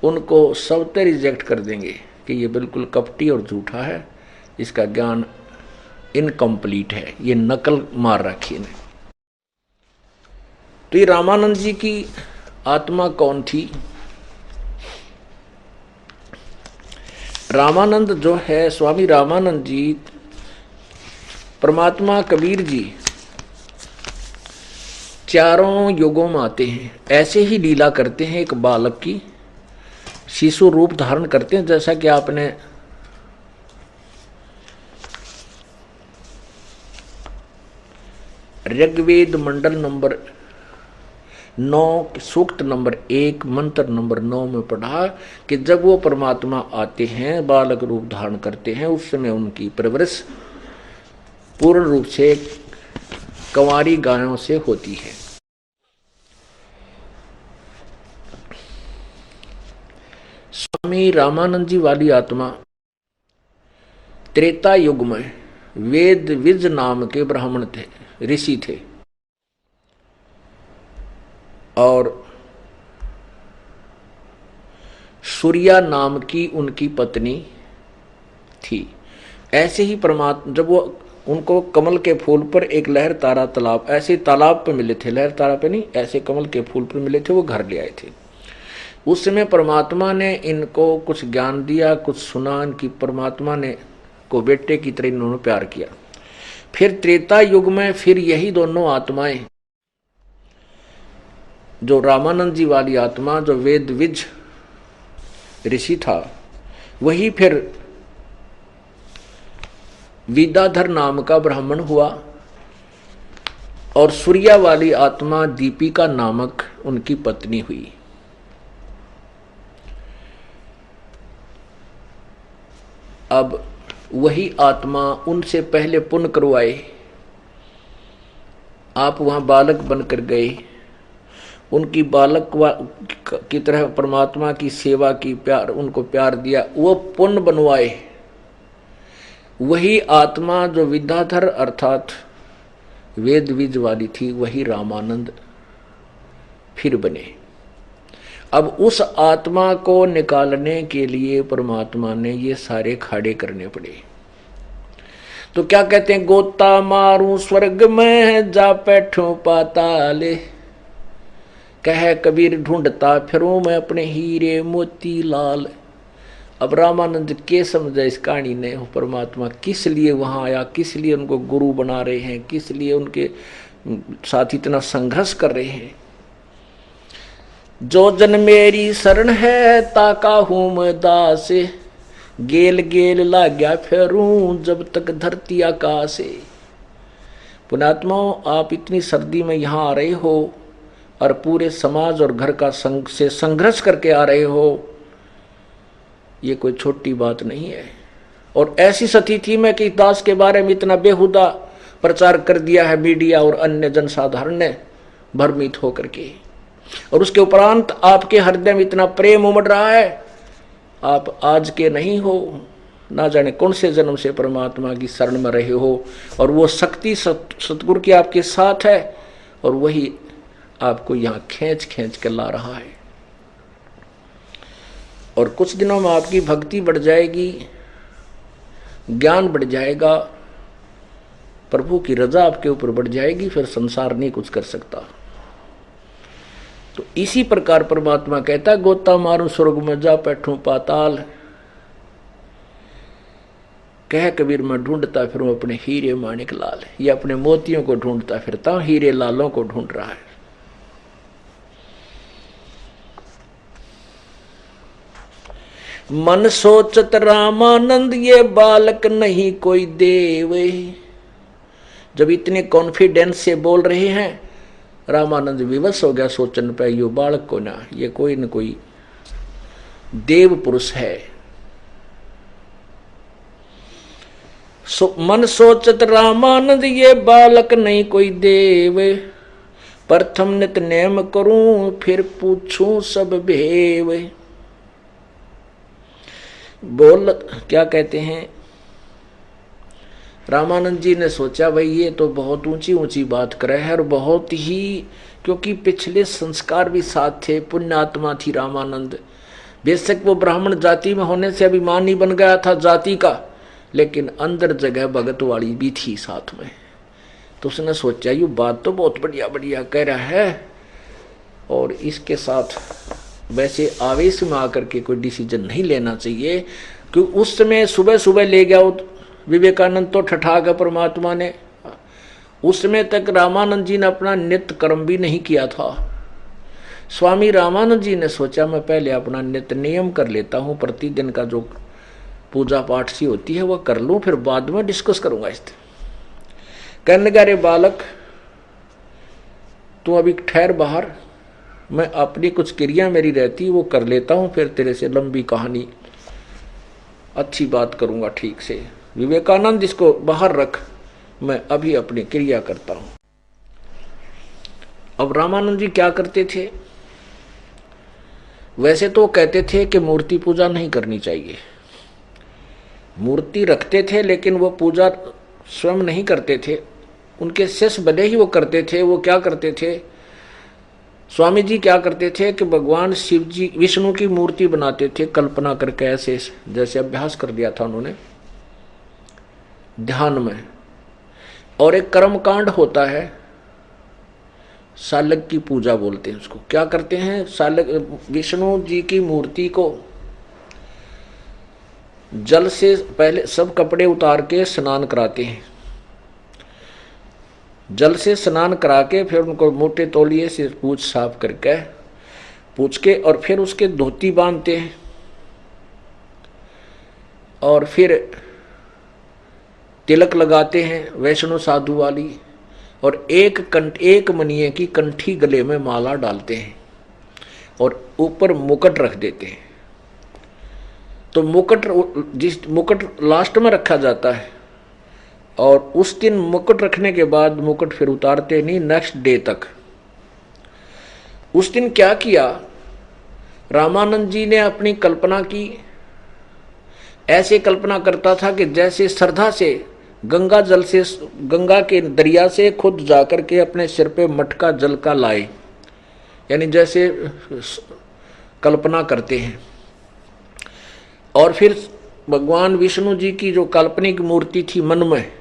उनको सबसे रिजेक्ट कर देंगे कि ये बिल्कुल कपटी और झूठा है, इसका ज्ञान इनकम्प्लीट है, ये नकल मार रखी है। तो ये रामानंद जी की आत्मा कौन थी? रामानंद जो है, स्वामी रामानंद जी, परमात्मा कबीर जी चारों युगों में आते हैं, ऐसे ही लीला करते हैं, एक बालक की शिशु रूप धारण करते हैं। जैसा कि आपने ऋग्वेद मंडल नंबर 9 सूक्त नंबर 1 मंत्र नंबर 9 में पढ़ा कि जब वो परमात्मा आते हैं, बालक रूप धारण करते हैं, उस समय उनकी परवरिश पूर्ण रूप से कंवारी गायों से होती है। स्वामी रामानंद जी वाली आत्मा त्रेता युग में वेद विज नाम के ब्राह्मण थे, ऋषि थे, और सूर्या नाम की उनकी पत्नी थी। ऐसे ही परमात्मा जब वो उनको कमल के फूल पर एक लहर तारा तालाब, ऐसे तालाब पे मिले थे, लहर तारा पे नहीं, ऐसे कमल के फूल पर मिले थे, वो घर ले आए थे। उस समय परमात्मा ने इनको कुछ ज्ञान दिया, कुछ सुना, इनकी परमात्मा ने को बेटे की तरह इन्होंने प्यार किया। फिर त्रेता युग में फिर यही दोनों आत्माएं, जो रामानंद जी वाली आत्मा जो वेद विज ऋषि था, वही फिर विद्याधर नाम का ब्राह्मण हुआ, और सूर्या वाली आत्मा दीपिका नामक उनकी पत्नी हुई। अब वही आत्मा उनसे पहले पुण्य करवाए, आप वहां बालक बनकर गए, उनकी बालक की तरह परमात्मा की सेवा की, प्यार, उनको प्यार दिया, वो पुण्य बनवाए। वही आत्मा जो विद्याधर अर्थात वेद विज वाली थी, वही रामानंद फिर बने। अब उस आत्मा को निकालने के लिए परमात्मा ने ये सारे खाड़े करने पड़े। तो क्या कहते हैं, गोता मारूं स्वर्ग में जा बैठूं पाताले, कह कबीर ढूंढता फिरूं मैं अपने हीरे मोती लाल। अब रामानंद के समझा इस कहानी ने, परमात्मा किस लिए वहां आया, किस लिए उनको गुरु बना रहे हैं, किस लिए उनके साथ इतना संघर्ष कर रहे हैं। जो जन मेरी शरण है ताका हूं मैं दास, गेल गेल लाग्या फेरूं जब तक धरती आकाश। पुण्यात्माओं, आप इतनी सर्दी में यहाँ आ रहे हो और पूरे समाज और घर का से संघर्ष करके आ रहे हो, ये कोई छोटी बात नहीं है। और ऐसी स्थिति में कि दास के बारे में इतना बेहुदा प्रचार कर दिया है मीडिया और अन्य जनसाधारण ने भ्रमित होकर के, और उसके उपरांत आपके हृदय में इतना प्रेम उमड़ रहा है। आप आज के नहीं हो, ना जाने कौन से जन्म से परमात्मा की शरण में रहे हो, और वो शक्ति सतगुरु की आपके साथ है, और वही आपको यहाँ खींच खींच के ला रहा है। और कुछ दिनों में आपकी भक्ति बढ़ जाएगी, ज्ञान बढ़ जाएगा, प्रभु की रजा आपके ऊपर बढ़ जाएगी, फिर संसार नहीं कुछ कर सकता। तो इसी प्रकार परमात्मा कहता, गोता मारूं स्वर्ग में जा बैठूं पाताल, कह कबीर मैं ढूंढता फिरूं अपने हीरे माणिक लाल। ये अपने मोतियों को ढूंढता फिरता हूं, हीरे लालों को ढूंढ रहा है। मन सोचत रामानंद ये बालक नहीं कोई देव। जब इतने कॉन्फिडेंस से बोल रहे हैं, रामानंद विवश हो गया सोचन पे, यो बालक को ना, ये कोई न कोई देव पुरुष है। मन सोचत रामानंद ये बालक नहीं कोई देव, प्रथम नित नेम करूं फिर पूछूं सब भेव। बोल क्या कहते हैं, रामानंद जी ने सोचा भाई ये तो बहुत ऊंची ऊंची बात करे है, और बहुत ही, क्योंकि पिछले संस्कार भी साथ थे, पुण्यात्मा थी रामानंद। बेशक वो ब्राह्मण जाति में होने से अभिमानी बन गया था जाति का, लेकिन अंदर जगह भगत वाली भी थी साथ में। तो उसने सोचा ये बात तो बहुत बढ़िया बढ़िया कह रहा है, और इसके साथ वैसे आवेश में आकर के कोई डिसीजन नहीं लेना चाहिए, क्योंकि उस समय सुबह सुबह ले गया विवेकानंद तो ठठा गया परमात्मा ने। उस समय तक रामानंद जी ने अपना नित्य कर्म भी नहीं किया था। स्वामी रामानंद जी ने सोचा मैं पहले अपना नित्य नियम कर लेता हूँ, प्रतिदिन का जो पूजा पाठ सी होती है वह कर लूँ, फिर बाद में डिस्कस करूँगा। इस कहने लगा, रे बालक तू अभी ठहर बाहर, मैं अपनी कुछ क्रिया मेरी रहती वो कर लेता हूँ, फिर तेरे से लंबी कहानी अच्छी बात करूँगा ठीक से। विवेकानंद इसको बाहर रख, मैं अभी अपनी क्रिया करता हूँ। अब रामानंद जी क्या करते थे? वैसे तो कहते थे कि मूर्ति पूजा नहीं करनी चाहिए, मूर्ति रखते थे लेकिन वो पूजा स्वयं नहीं करते थे, उनके शिष्य भले ही वो करते थे। वो क्या करते थे? स्वामी जी क्या करते थे कि भगवान शिव जी विष्णु की मूर्ति बनाते थे कल्पना करके, ऐसे जैसे अभ्यास कर दिया था उन्होंने ध्यान में। और एक कर्मकांड होता है, सालक की पूजा बोलते हैं उसको। क्या करते हैं? सालक विष्णु जी की मूर्ति को जल से पहले सब कपड़े उतार के स्नान कराते हैं, जल से स्नान करा के फिर उनको मोटे तौलिए से पूछ साफ करके पूछ के और फिर उसके धोती बांधते हैं और फिर तिलक लगाते हैं वैष्णो साधु वाली, और एक मनिये की कंठी गले में माला डालते हैं और ऊपर मुकुट रख देते हैं। तो मुकुट लास्ट में रखा जाता है और उस दिन मुकुट रखने के बाद मुकुट फिर उतारते नहीं नेक्स्ट डे तक। उस दिन क्या किया? रामानंद जी ने अपनी कल्पना की, ऐसे कल्पना करता था कि जैसे श्रद्धा से गंगा जल से, गंगा के दरिया से खुद जाकर के अपने सिर पे मटका जल का लाए, यानी जैसे कल्पना करते हैं। और फिर भगवान विष्णु जी की जो काल्पनिक मूर्ति थी मन में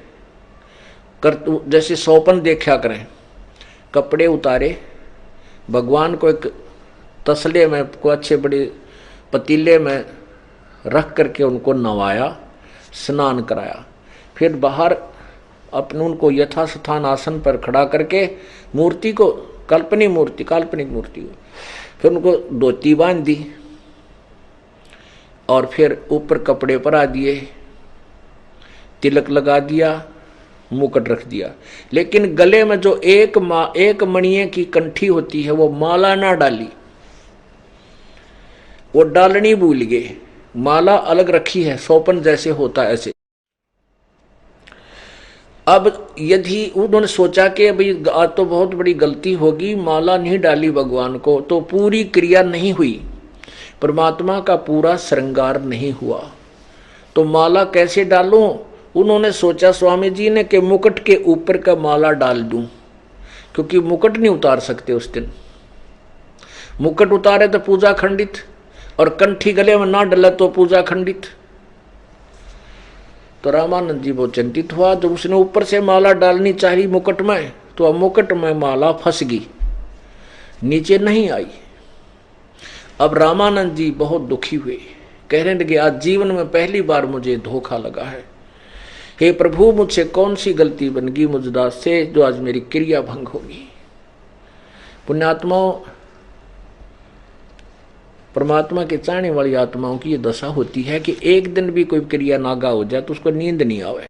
जैसे सौपन देखा करें, कपड़े उतारे, भगवान को एक तसले में को अच्छे बड़े पतीले में रख करके उनको नवाया, स्नान कराया, फिर बाहर अपने उनको यथास्थान आसन पर खड़ा करके मूर्ति को काल्पनिक मूर्ति को फिर उनको धोती बांध दी और फिर ऊपर कपड़े पर आ दिए, तिलक लगा दिया, मुकुट रख दिया। लेकिन गले में जो एक मणिये की कंठी होती है वो माला ना डाली, वो डालनी भूल गए, माला अलग रखी है, सौपन जैसे होता ऐसे। अब यदि उन्होंने सोचा कि अभी आज तो बहुत बड़ी गलती होगी, माला नहीं डाली भगवान को, तो पूरी क्रिया नहीं हुई, परमात्मा का पूरा श्रृंगार नहीं हुआ, तो माला कैसे डालूं? उन्होंने सोचा स्वामी जी ने कि मुकुट के ऊपर का माला डाल दूं, क्योंकि मुकुट नहीं उतार सकते उस दिन, मुकुट उतारे तो पूजा खंडित, और कंठी गले में ना डला तो पूजा खंडित। तो रामानंद जी बहुत चिंतित हुआ, जब उसने ऊपर से माला डालनी चाहिए मुकुट में, तो अब मुकुट में माला फंस गई, नीचे नहीं आई। अब रामानंद जी बहुत दुखी हुए, कहने लगे आज जीवन में पहली बार मुझे धोखा लगा है, हे प्रभु मुझसे कौन सी गलती बन गई मुझ दास से जो आज मेरी क्रिया भंग होगी। पुण्यात्माओं, परमात्मा के चाहने वाली आत्माओं की ये दशा होती है कि एक दिन भी कोई क्रिया नागा हो जाए तो उसको नींद नहीं आवे,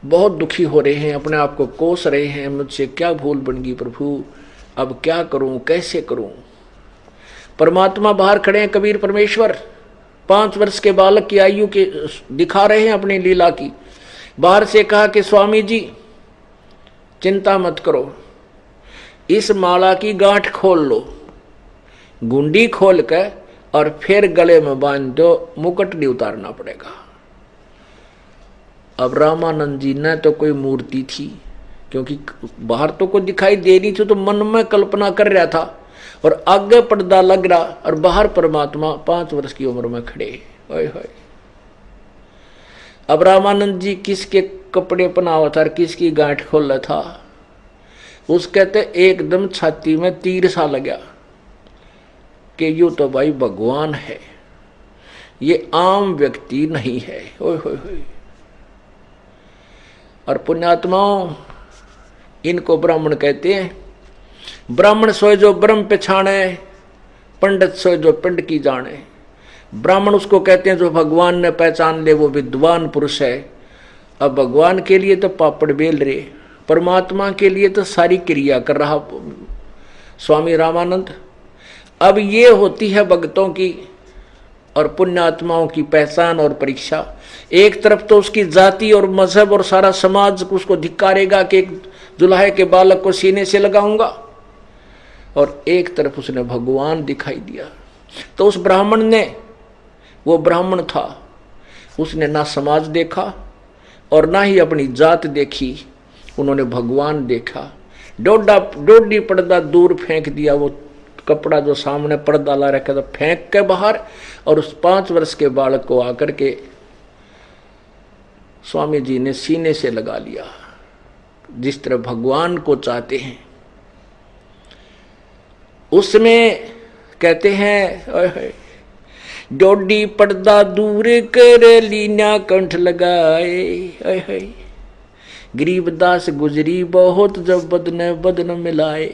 बहुत दुखी हो रहे हैं, अपने आप को कोस रहे हैं, मुझसे क्या भूल बन गई प्रभु, अब क्या करूं, कैसे करूं। परमात्मा बाहर खड़े हैं, कबीर परमेश्वर 5 वर्ष के बालक की आयु के दिखा रहे हैं अपनी लीला की। बाहर से कहा कि स्वामी जी चिंता मत करो, इस माला की गांठ खोल लो, गुंडी खोल कर और फिर गले में बांध दो, मुकुट नहीं उतारना पड़ेगा। अब रामानंद जी ने तो कोई मूर्ति थी, क्योंकि बाहर तो कोई दिखाई दे नहीं थी, तो मन में कल्पना कर रहा था और आगे पर्दा लग रहा, और बाहर परमात्मा 5 वर्ष की उम्र में खड़े। ओए होए, अब रामानंद जी किसके कपड़े पहनावा था, किसकी गांठ खोल था, उस कहते एकदम छाती में तीर सा लगा कि यूं तो भाई भगवान है, ये आम व्यक्ति नहीं है। ओए होए होए। और पुण्यात्माओं, इनको ब्राह्मण कहते हैं। ब्राह्मण सोए जो ब्रह्म पहचाने, पंडित सोए जो पिंड की जाने। ब्राह्मण उसको कहते हैं जो भगवान ने पहचान ले, वो विद्वान पुरुष है। अब भगवान के लिए तो पापड़ बेल रहे, परमात्मा के लिए तो सारी क्रिया कर रहा स्वामी रामानंद। अब ये होती है भक्तों की और पुण्यात्माओं की पहचान और परीक्षा। एक तरफ तो उसकी जाति और मजहब और सारा समाज उसको धिक्कारेगा कि एक जुलाहे के बालक को सीने से लगाऊंगा, और एक तरफ उसने भगवान दिखाई दिया। तो उस ब्राह्मण ने, वो ब्राह्मण था, उसने ना समाज देखा और ना ही अपनी जात देखी, उन्होंने भगवान देखा। डोडी पर्दा दूर फेंक दिया, वो कपड़ा जो सामने पर्दा ला रखा था फेंक के बाहर, और उस 5 वर्ष के बालक को आकर के स्वामी जी ने सीने से लगा लिया, जिस तरह भगवान को चाहते हैं। उसमें कहते हैं डोडी पर्दा दूर कर लीना कंठ लगाए, गरीबदास गुजरी बहुत जब बदन बदन मिलाए।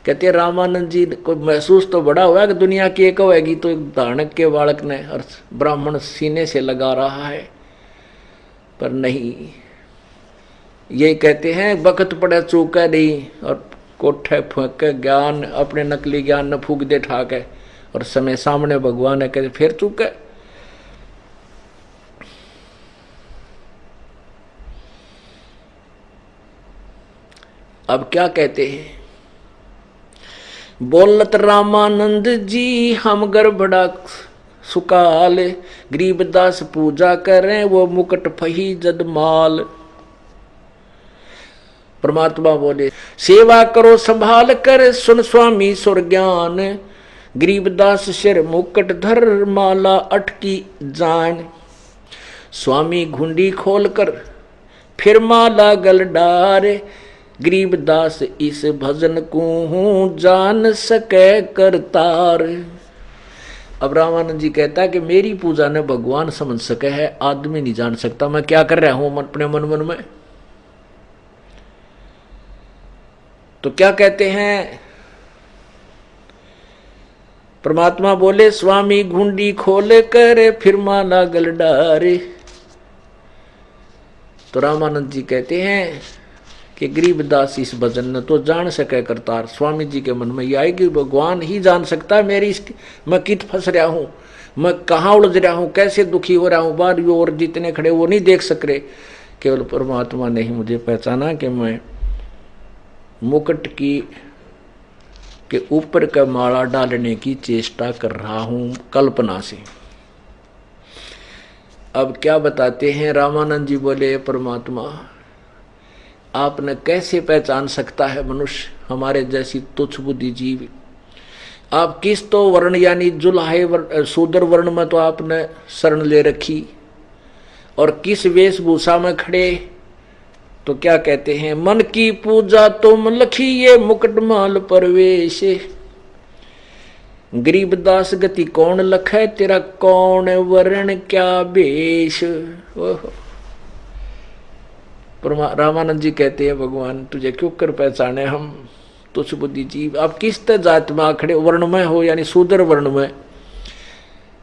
कहते हैं रामानंद जी को महसूस तो बड़ा हुआ कि दुनिया की एक होएगी, तो एक धानक के बालक ने और ब्राह्मण सीने से लगा रहा है, पर नहीं। ये कहते हैं वक्त पड़े चूका नहीं, और कोठे फूक के ज्ञान अपने नकली ज्ञान न फूक दे ठाक है, और समय सामने भगवान है, कहते फिर चूक है। अब क्या कहते हैं, बोलत रामानंद जी हम गड़बड़ा सुकाल, गरीबदास पूजा करें वो मुकुट फही जदमाल। परमात्मा बोले सेवा करो संभाल कर सुन स्वामी सुर ज्ञान, गरीबदास सिर मुकुट धर माला अटकी जान। स्वामी घुंडी खोल कर फिर माला गल डारे, गरीबदास इस भजन को हूं जान सके करतार। अब रामानंद जी कहता है कि मेरी पूजा ने भगवान समझ सके है, आदमी नहीं जान सकता मैं क्या कर रहा हूं अपने मन मन में। तो क्या कहते हैं परमात्मा बोले स्वामी घुंडी खोल कर फिर माला गल डारे। तो रामानंद जी कहते हैं कि गरीबदास इस भजन ने तो जान सके करतार। स्वामी जी के मन में यह आए कि भगवान ही जान सकता है मेरी मैं कित फंस रहा हूं, मैं कहाँ उलझ रहा हूं, कैसे दुखी हो रहा हूं। बाहर और जितने खड़े वो नहीं देख सक रहे, केवल परमात्मा ने ही मुझे पहचाना कि मैं मुकुट की के ऊपर का माला डालने की चेष्टा कर रहा हूं कल्पना से। अब क्या बताते हैं रामानंद जी बोले परमात्मा आपने कैसे पहचान सकता है मनुष्य हमारे जैसी तुच्छ बुद्धि जीव। आप किस तो वर्ण यानी जुलाहे शूद्र वर्ण में तो आपने शरण ले रखी, और किस वेशभूषा में खड़े। तो क्या कहते हैं मन की पूजा तुम लखिए मुकुटमाल परवेश, गरीबदास गति कौन लखे तेरा कौन वर्ण क्या वेश। रामानंद जी कहते हैं भगवान तुझे क्यों कर पहचाने हम तुच्छ बुद्धि जीव। आप किस जात में खड़े, वर्ण में हो यानी शूद्र वर्ण में,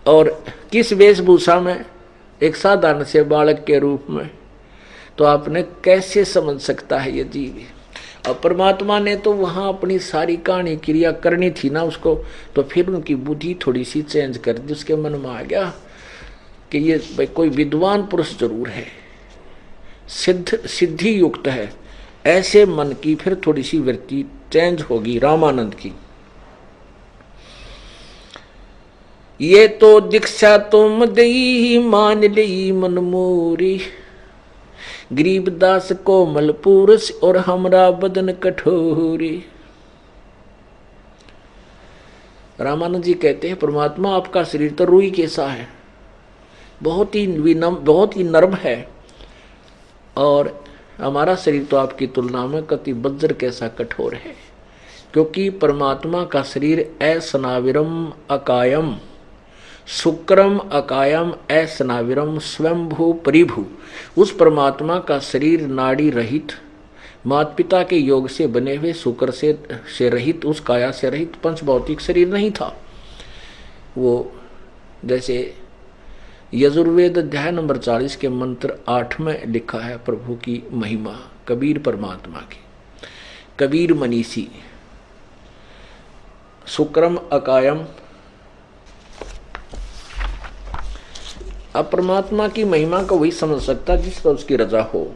और किस वेशभूषा में, एक साधारण से बालक के रूप में। तो आपने कैसे समझ सकता है ये जीव। और परमात्मा ने तो वहां अपनी सारी कहानी क्रिया करनी थी ना उसको, तो फिर उनकी बुद्धि थोड़ी सी चेंज कर दी। उसके मन में आ गया कि ये भाई कोई विद्वान पुरुष जरूर है, सिद्धि युक्त है। ऐसे मन की फिर थोड़ी सी वृत्ति चेंज होगी रामानंद की। ये तो दीक्षा तुम दई मान ली मन मोरी, गरीबदास कोमल पुरुष और हमरा बदन कठोरी। रामानंद जी कहते हैं परमात्मा आपका शरीर तो रुई कैसा है, बहुत ही नर्म है, और हमारा शरीर तो आपकी तुलना में कति वज्र कैसा कठोर है। क्योंकि परमात्मा का शरीर असनाविरम अकायम, शुक्रम अकायम असनाविरम स्वयंभू परिभू। उस परमात्मा का शरीर नाड़ी रहित, माता पिता के योग से बने हुए शुक्र से रहित, उस काया से रहित पंच भौतिक शरीर नहीं था। वो जैसे यजुर्वेद अध्याय नंबर 40 के मंत्र 8 में लिखा है प्रभु की महिमा कबीर परमात्मा की। कबीर मनीषी, शुक्रम अकायम। अब परमात्मा की महिमा को वही समझ सकता जिस पर उसकी रजा हो।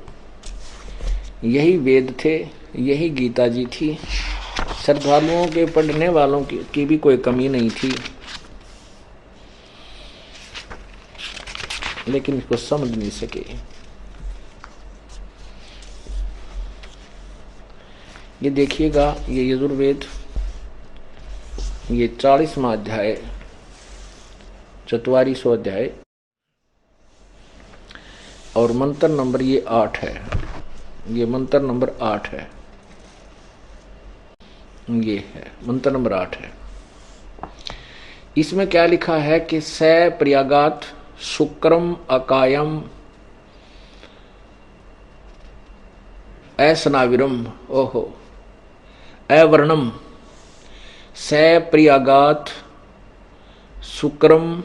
यही वेद थे, यही गीता जी थी। श्रद्धालुओं के, पढ़ने वालों की भी कोई कमी नहीं थी, लेकिन इसको समझ नहीं सके। ये देखिएगा, ये यजुर्वेद, ये 40वां अध्याय, 44वां अध्याय, और मंत्र नंबर ये 8 है। ये मंत्र नंबर 8 है। ये है मंत्र नंबर 8 है। इसमें क्या लिखा है कि स प्रियागात शुक्रम अकायम असनाविरम, ओहो, अवर्णम, स प्रियागात शुक्रम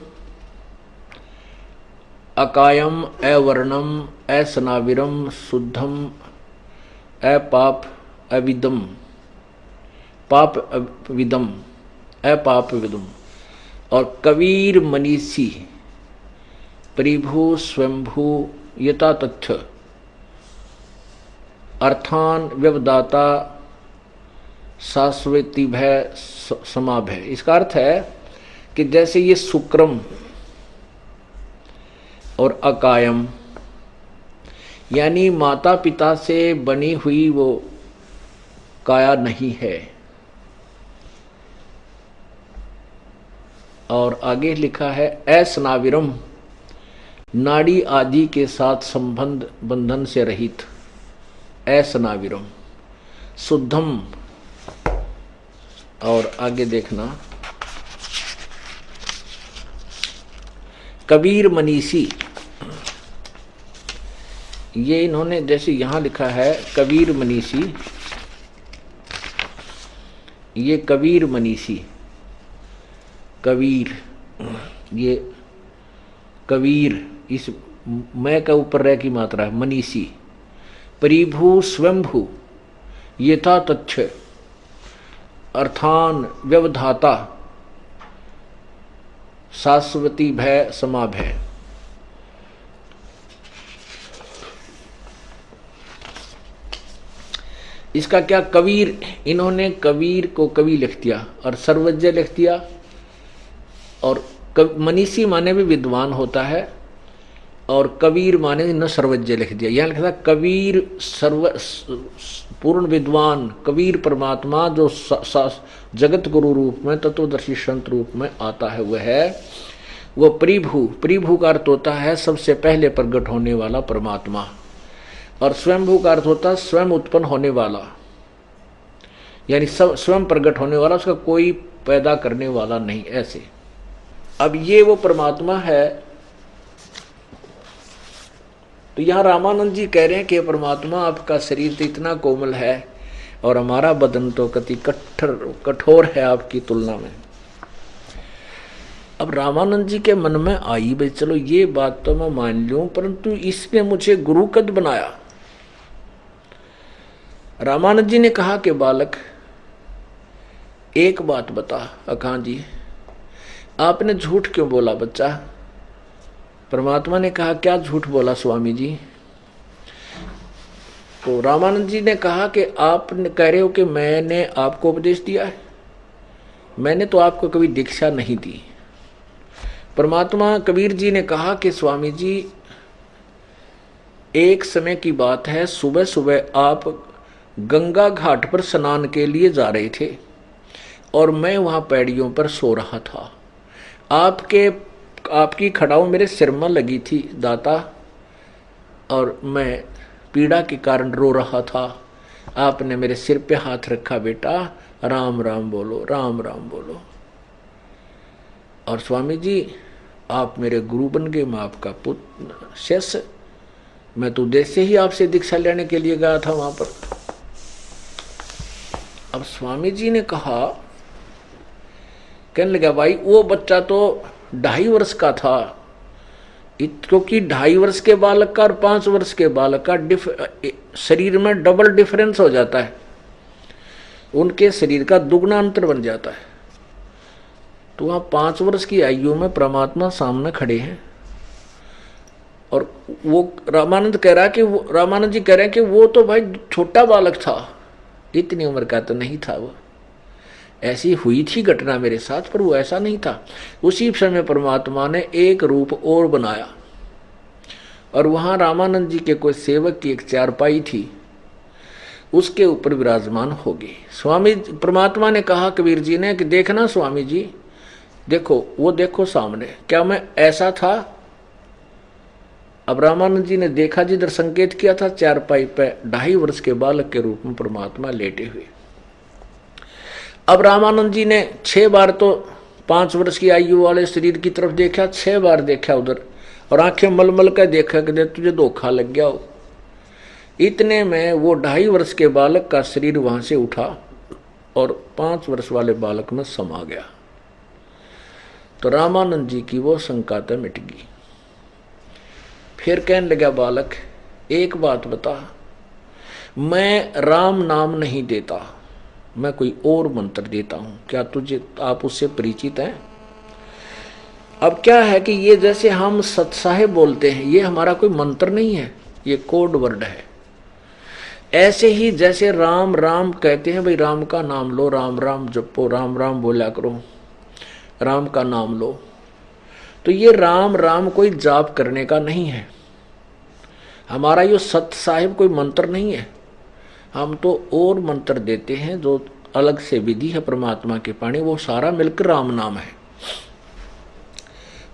अकायम अवर्णम असनाविरम शुद्धम अपाप अविदम, पाप विदम, अपाप विदम। और कबीर मनीषी परिभू स्वयंभू यथा तथ्य अर्थान व्यवदाता शाश्वती भय समाभय। इसका अर्थ है कि जैसे ये शुक्रम और अकायम यानी माता पिता से बनी हुई वो काया नहीं है। और आगे लिखा है असनाविरम, नाड़ी आदि के साथ संबंध बंधन से रहित, असनाविरम, शुद्धम। और आगे देखना, कबीर मनीषी। ये इन्होंने जैसे यहां लिखा है कबीर मनीषी, ये कबीर मनीषी, कबीर, ये कबीर, इस मैं का ऊपर रह की मात्रा है, मनीषी। परिभू स्वयंभू यथा तथ्य अर्थान व्यवधाता शाश्वती भय समाभय। इसका क्या, कबीर, इन्होंने कबीर को कवि लिख दिया और सर्वज्ञ लिख दिया। और मनीषी माने भी विद्वान होता है, और कबीर माने न सर्वज्ञ लिख दिया। यहां लिखा था कबीर सर्व पूर्ण विद्वान, कबीर परमात्मा जो जगत गुरु रूप में, तत्वदर्शी संत रूप में आता है, वह है वो परिभू। परिभू का अर्थ होता है सबसे पहले प्रकट होने वाला परमात्मा, और स्वयंभू का अर्थ होता है स्वयं उत्पन्न होने वाला, यानी सब स्वयं प्रकट होने वाला, उसका कोई पैदा करने वाला नहीं, ऐसे। अब ये वो परमात्मा है। तो यहां रामानंद जी कह रहे हैं कि परमात्मा आपका शरीर तो इतना कोमल है और हमारा बदन तो कति कठोर है आपकी तुलना में। अब रामानंद जी के मन में आई भाई चलो ये बात तो मैं मान लूं, परंतु इसने मुझे गुरु कद बनाया। रामानंद जी ने कहा कि बालक एक बात बता अकां जी, आपने झूठ क्यों बोला बच्चा? परमात्मा ने कहा क्या झूठ बोला स्वामी जी? तो रामानंद जी ने कहा कि आप कह रहे हो कि मैंने आपको उपदेश दिया है, मैंने तो आपको कभी दीक्षा नहीं दी। परमात्मा कबीर जी ने कहा कि स्वामी जी एक समय की बात है, सुबह सुबह आप गंगा घाट पर स्नान के लिए जा रहे थे और मैं वहां पैड़ियों पर सो रहा था। आपकी खड़ाऊ मेरे सिर में लगी थी दाता, और मैं पीड़ा के कारण रो रहा था। आपने मेरे सिर पे हाथ रखा, बेटा राम राम बोलो, राम राम बोलो। और स्वामी जी आप मेरे गुरु बन गए, मैं आपका पुत्र शिष्य। मैं तो देश से ही आपसे दीक्षा लेने के लिए गया था वहां पर। अब स्वामी जी ने कहा, कहने लगा भाई वो बच्चा तो 2.5 वर्ष का था, क्योंकि 2.5 वर्ष के बालक का और 5 वर्ष के बालक का शरीर में डबल डिफरेंस हो जाता है, उनके शरीर का दुगना अंतर बन जाता है। तो वहां 5 वर्ष की आयु में परमात्मा सामने खड़े हैं और वो रामानंद कह रहा कि रामानंद जी कह रहे हैं कि वो तो भाई छोटा बालक था, इतनी उम्र का तो नहीं था वो। ऐसी हुई थी घटना मेरे साथ, पर वो ऐसा नहीं था। उसी समय परमात्मा ने एक रूप और बनाया और वहां रामानंद जी के कोई सेवक की एक चारपाई थी, उसके ऊपर विराजमान हो गई। स्वामी परमात्मा ने कहा कबीर जी ने कि देखना स्वामी जी, देखो वो देखो सामने, क्या मैं ऐसा था? अब रामानंद जी ने देखा, जिधर संकेत किया था चारपाई पे 2.5 वर्ष के बालक के रूप में परमात्मा लेटे हुए। अब रामानंद जी ने 6 बार तो 5 वर्ष की आयु वाले शरीर की तरफ देखा, 6 बार देखा उधर, और आंखें मलमल कर देखा कि तुझे धोखा लग गया हो। इतने में वो 2.5 वर्ष के बालक का शरीर वहां से उठा और 5 वर्ष वाले बालक में समा गया। तो रामानंद जी की वो शंका तो मिट गई। फिर कहने लगा बालक, एक बात बता, मैं राम नाम नहीं देता, मैं कोई और मंत्र देता हूं, क्या तुझे आप उससे परिचित हैं? अब क्या है कि ये जैसे हम सत्साहेब बोलते हैं, ये हमारा कोई मंत्र नहीं है, ये कोड वर्ड है। ऐसे ही जैसे राम राम कहते हैं, भाई राम का नाम लो, राम राम जपो, राम राम बोला करो, राम का नाम लो, तो ये राम राम कोई जाप करने का नहीं है। हमारा ये सत्य साहिब कोई मंत्र नहीं है, हम तो और मंत्र देते हैं जो अलग से विधि है परमात्मा के पानी, वो सारा मिलकर राम नाम है।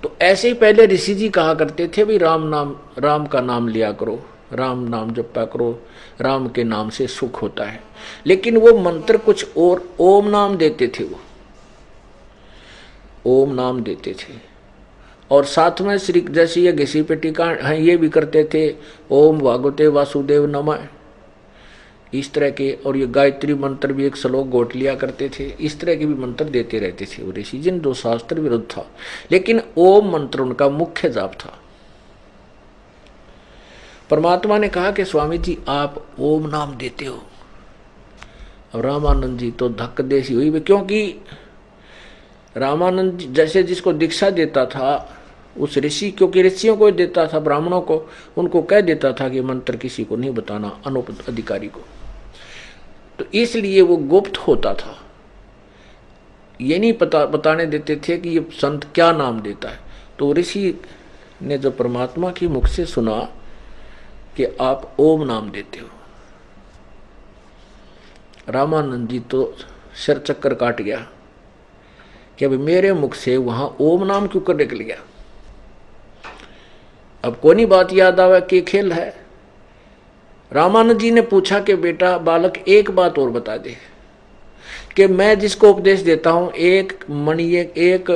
तो ऐसे ही पहले ऋषि जी कहा करते थे भी राम नाम, राम का नाम लिया करो, राम नाम जपा करो, राम के नाम से सुख होता है। लेकिन वो मंत्र कुछ और, ओम नाम देते थे, वो ओम नाम देते थे। और साथ में श्री जैसे ये घिसी पे टीका है, ये भी करते थे, ओम भागवते वासुदेव नमः, इस तरह के। और ये गायत्री मंत्र भी एक श्लोक गोट लिया करते थे, इस तरह के भी मंत्र देते रहते थे वो ऋषि, जिन दो शास्त्र विरुद्ध था। लेकिन ओम मंत्र उनका मुख्य जाप था। परमात्मा ने कहा कि स्वामी जी आप ओम नाम देते हो। और रामानंद जी तो धक्क देसी हुई, क्योंकि रामानंद जैसे जिसको दीक्षा देता था उस ऋषि, क्योंकि ऋषियों को देता था, ब्राह्मणों को, उनको कह देता था कि मंत्र किसी को नहीं बताना, अनुपत अधिकारी को। तो इसलिए वो गुप्त होता था, ये नहीं बताने देते थे कि ये संत क्या नाम देता है। तो ऋषि ने जो परमात्मा की मुख से सुना कि आप ओम नाम देते हो, रामानंद जी तो सिर चक्कर काट गया कि अभी मेरे मुख से वहां ओम नाम क्यों कर निकल गया। अब कोई बात याद आवा कि खेल है। रामानंद जी ने पूछा कि बेटा बालक एक बात और बता दे कि मैं जिसको उपदेश देता हूं, एक मणि, एक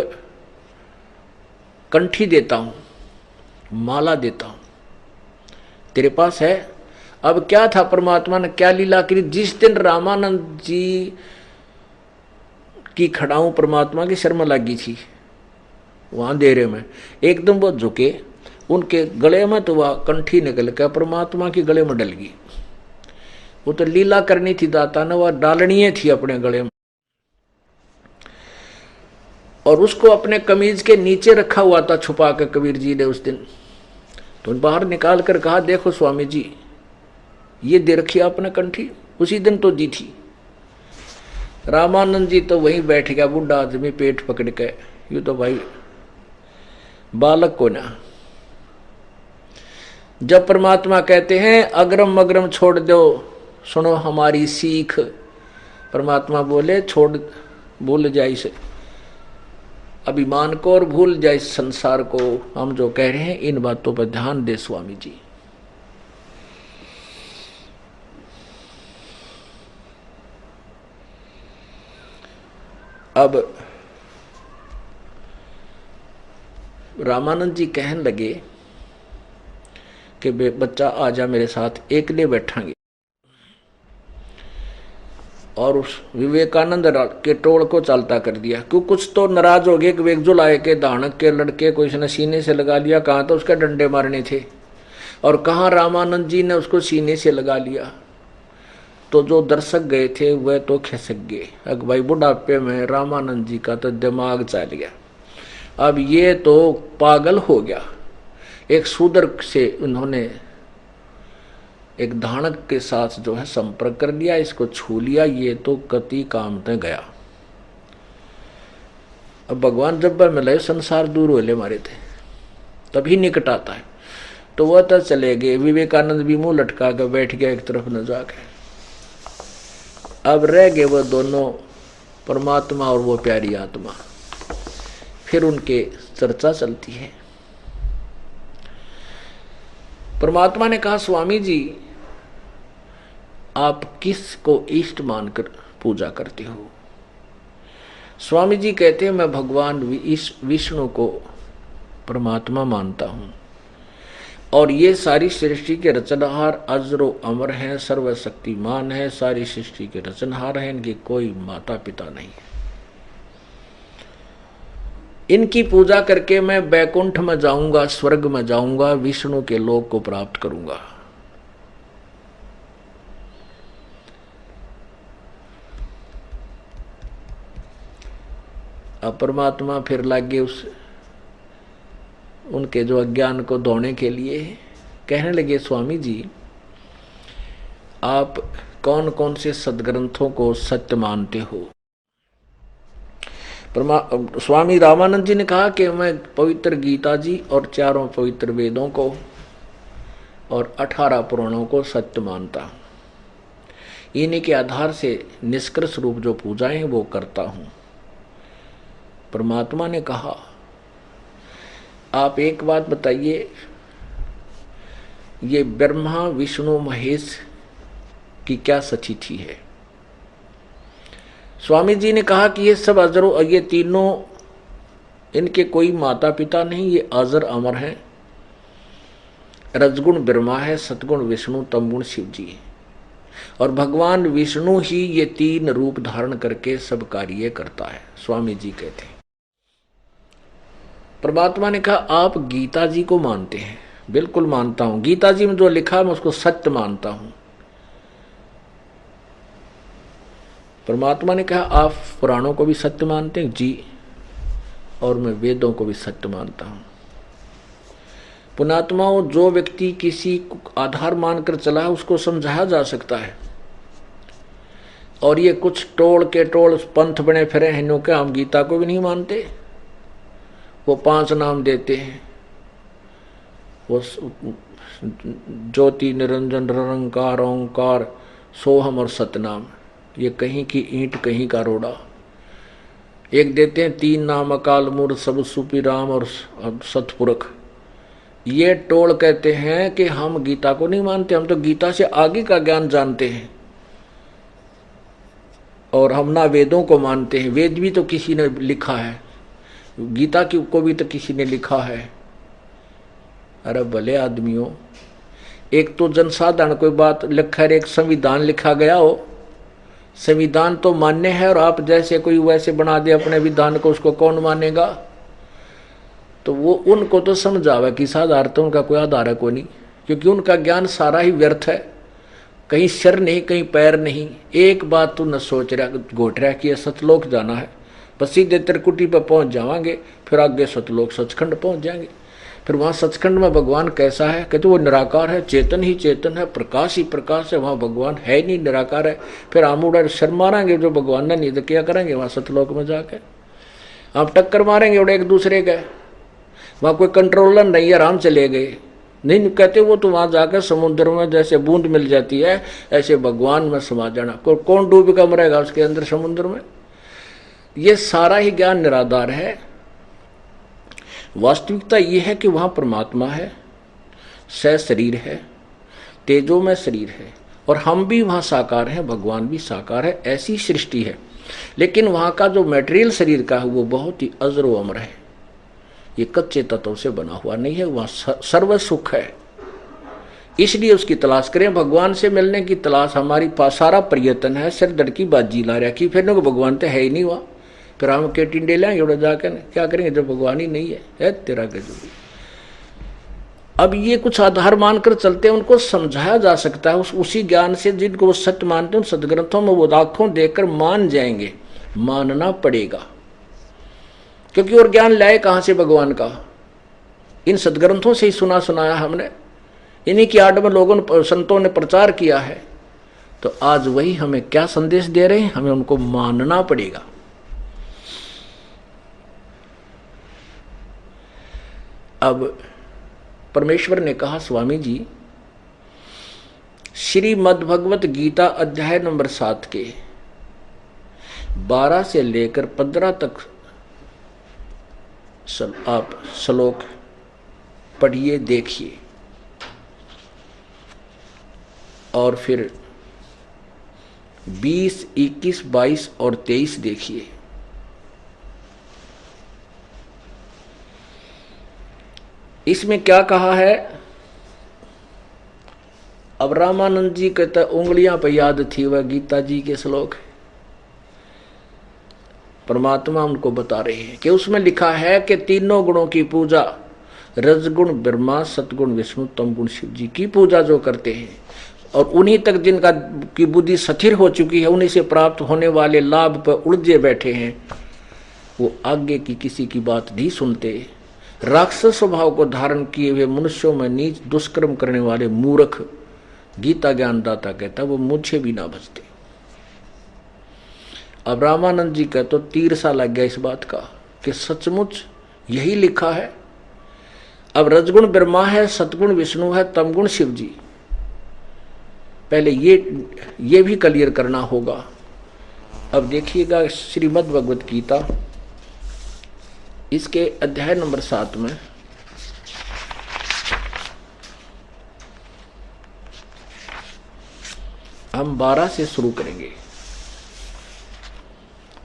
कंठी देता हूं, माला देता हूं, तेरे पास है? अब क्या था, परमात्मा ने क्या लीला करी। जिस दिन रामानंद जी की खड़ाऊं परमात्मा की शर्म लगी थी, वहां देरे में एकदम वो झुके, उनके गले में तो वह कंठी निकल कर परमात्मा के गले में डल गई। वो तो लीला करनी थी दाता ने, वह डालनी थी अपने गले में, और उसको अपने कमीज के नीचे रखा हुआ था छुपा कर कबीर जी ने उस दिन। तो बाहर निकाल कर कहा, देखो स्वामी जी ये दे रखी आपने कंठी, उसी दिन तो दी थी। रामानंद जी तो वहीं बैठ गया, बुढ़ा आदमी पेट पकड़ के, ये तो भाई बालक को ना। जब परमात्मा कहते हैं अग्रम अग्रम छोड़ दो, सुनो हमारी सीख, परमात्मा बोले छोड़, भूल जाए इस अभिमान को और भूल जाए इस संसार को। हम जो कह रहे हैं इन बातों पर ध्यान दे स्वामी जी। अब रामानंद जी कहने लगे कि बच्चा आजा मेरे साथ, एकले बैठांगे। और उस विवेकानंद के टोल को चालता कर दिया। क्यों कुछ तो नाराज हो गए कि वेगजुल आए के दानक के लड़के को इसने सीने से लगा लिया, कहाँ तो उसके डंडे मारने थे और कहाँ रामानंद जी ने उसको सीने से लगा लिया। तो जो दर्शक गए थे वह तो खिसक गए। अग भाई बुढ़ापे में रामानंद जी का तो दिमाग चल गया, अब ये तो पागल हो गया। एक शूद्र से उन्होंने एक धानक के साथ जो है संपर्क कर लिया, इसको छू लिया, ये तो कति काम तक गया। अब भगवान जब मिले संसार दूर होले मारे थे तभी निकट आता है, तो वह तो चले गए। विवेकानंद भी मुंह लटका कर बैठ गया एक तरफ न जाके। अब रह गए वह दोनों, परमात्मा और वो प्यारी आत्मा। फिर उनके चर्चा चलती है। परमात्मा ने कहा, स्वामी जी आप किसको इष्ट मानकर पूजा करते हो? स्वामी जी कहते हैं, मैं भगवान विष्णु को परमात्मा मानता हूं और ये सारी सृष्टि के रचनहार अजरो अमर हैं, सर्वशक्तिमान है, सारी सृष्टि के रचनहार हैं, इनके कोई माता पिता नहीं है। इनकी पूजा करके मैं बैकुंठ में जाऊंगा, स्वर्ग में जाऊंगा, विष्णु के लोक को प्राप्त करूंगा। अब परमात्मा फिर लागे उनके जो अज्ञान को धोने के लिए कहने लगे, स्वामी जी आप कौन कौन से सदग्रंथों को सत्य मानते हो? स्वामी रामानंद जी ने कहा कि मैं पवित्र गीता जी और चारों पवित्र वेदों को और 18 पुराणों को सत्य मानता हूं। इन्हीं के आधार से निष्कर्ष रूप जो पूजाएं वो करता हूं। परमात्मा ने कहा, आप एक बात बताइए, ये ब्रह्मा विष्णु महेश की क्या सचिथि है? स्वामी जी ने कहा कि ये सब अजरो, ये तीनों, इनके कोई माता पिता नहीं, ये अजर अमर हैं। रजगुण ब्रह्मा है, सतगुण विष्णु, तमगुण शिव जी है और भगवान विष्णु ही ये 3 रूप धारण करके सब कार्य करता है। स्वामी जी कहते हैं। परमात्मा ने कहा, आप गीता जी को मानते हैं? बिल्कुल मानता हूं, गीता जी में जो लिखा मैं उसको सत्य मानता हूं। परमात्मा ने कहा, आप पुराणों को भी सत्य मानते हैं? जी, और मैं वेदों को भी सत्य मानता हूं। पुणात्माओं, जो व्यक्ति किसी आधार मानकर चला है उसको समझाया जा सकता है, और ये कुछ टोल के टोल पंथ बने फिरे हैं नो के हम गीता को भी नहीं मानते। वो 5 नाम देते हैं, वो ज्योति निरंजन निरंकार ओंकार सोहम और सतनाम, ये कहीं की ईंट कहीं का रोड़ा। एक देते हैं 3 नाम अकाल मूर्त सब सुपी राम और सतपुरख। ये टोल कहते हैं कि हम गीता को नहीं मानते, हम तो गीता से आगे का ज्ञान जानते हैं और हम ना वेदों को मानते हैं। वेद भी तो किसी ने लिखा है, गीता को भी तो किसी ने लिखा है। अरे भले आदमियों, एक तो जनसाधारण कोई बात लिखा है, एक संविधान लिखा गया हो, संविधान तो मान्य है और आप जैसे कोई वैसे बना दे अपने विधान को, उसको कौन मानेगा? तो वो उनको तो समझावे किस आधार, तो उनका कोई आधार है कोई नहीं, क्योंकि उनका ज्ञान सारा ही व्यर्थ है। कहीं सिर नहीं, कहीं पैर नहीं। एक बात तू न सोच रहा घोट रहा कि सतलोक जाना है, बस सीधे त्रिकुटी पर पहुंच जावांगे, फिर आगे सतलोक सचखंड पहुंच जाएंगे। फिर वहां सचखंड में भगवान कैसा है? कहते वो निराकार है, चेतन ही चेतन है, प्रकाश ही प्रकाश है, वहां भगवान है नहीं, निराकार है। फिर हम उड़ा सिर मारेंगे जो भगवान ने नहीं तो क्या करेंगे वहां सतलोक में जाके? हम टक्कर मारेंगे उड़े एक दूसरे के, वहां कोई कंट्रोलर नहीं है, आराम चले गए। नहीं कहते वो तो वहां जाकर समुद्र में जैसे बूंद मिल जाती है ऐसे भगवान में समा जाना। कौन डूब कर मरेगा उसके अंदर समुद्र में? ये सारा ही ज्ञान निराधार है। वास्तविकता यह है कि वहां परमात्मा है, शरीर है, तेजो में शरीर है, और हम भी वहां साकार हैं, भगवान भी साकार है। ऐसी सृष्टि है, लेकिन वहां का जो मटेरियल शरीर का है वो बहुत ही अजरो अमर है, ये कच्चे तत्वों से बना हुआ नहीं है। वहां सर्व सुख है, इसलिए उसकी तलाश करें। भगवान से मिलने की तलाश हमारी पास सारा प्रयत्न है, सिर धड़ की बाजी ला रहा कि फिर भगवान तो है ही नहीं हुआ, फिर हम के टिंडे लाएंगे उड़ा जाकर क्या करेंगे जब भगवान ही नहीं है तेरा गजब। अब ये कुछ आधार मानकर चलते हैं, उनको समझाया जा सकता है उसी ज्ञान से जिनको वो सत्य मानते हैं। उन सदग्रंथों में वो आंखों देखकर मान जाएंगे, मानना पड़ेगा, क्योंकि और ज्ञान लाए कहां से भगवान का? इन सदग्रंथों से ही सुना सुनाया हमने, इन्हीं की आड़ में लोगों ने, संतों ने प्रचार किया है। तो आज वही हमें क्या संदेश दे रहे हैं, हमें उनको मानना पड़ेगा। अब परमेश्वर ने कहा, स्वामी जी श्रीमद् भगवत गीता अध्याय नंबर 7 के 12 से लेकर 15 तक आप श्लोक पढ़िए, देखिए, और फिर 20, 21, 22 और 23 देखिए। इसमें क्या कहा है? अब रामानंद जी कहते उंगलियां पर याद थी वह गीता जी के श्लोक, परमात्मा उनको बता रहे हैं कि उसमें लिखा है कि तीनों गुणों की पूजा, रजगुण ब्रह्मा, सतगुण विष्णु, तमगुण शिव जी की पूजा जो करते हैं, और उन्हीं तक जिनका की बुद्धि स्थिर हो चुकी है, उन्हीं से प्राप्त होने वाले लाभ पर उलझे बैठे हैं, वो आगे की किसी की बात नहीं सुनते। राक्षस स्वभाव को धारण किए हुए मनुष्यों में नीच दुष्कर्म करने वाले मूर्ख, गीता ज्ञानदाता कहता वो मुझे भी ना बचते। अब रामानंद जी का तो तीर सा लग गया इस बात का कि सचमुच यही लिखा है। अब रजगुण ब्रह्मा है, सतगुण विष्णु है, तमगुण शिव जी, पहले ये भी क्लियर करना होगा। अब देखिएगा श्रीमद् भगवत गीता इसके अध्याय नंबर 7 में हम 12 से शुरू करेंगे।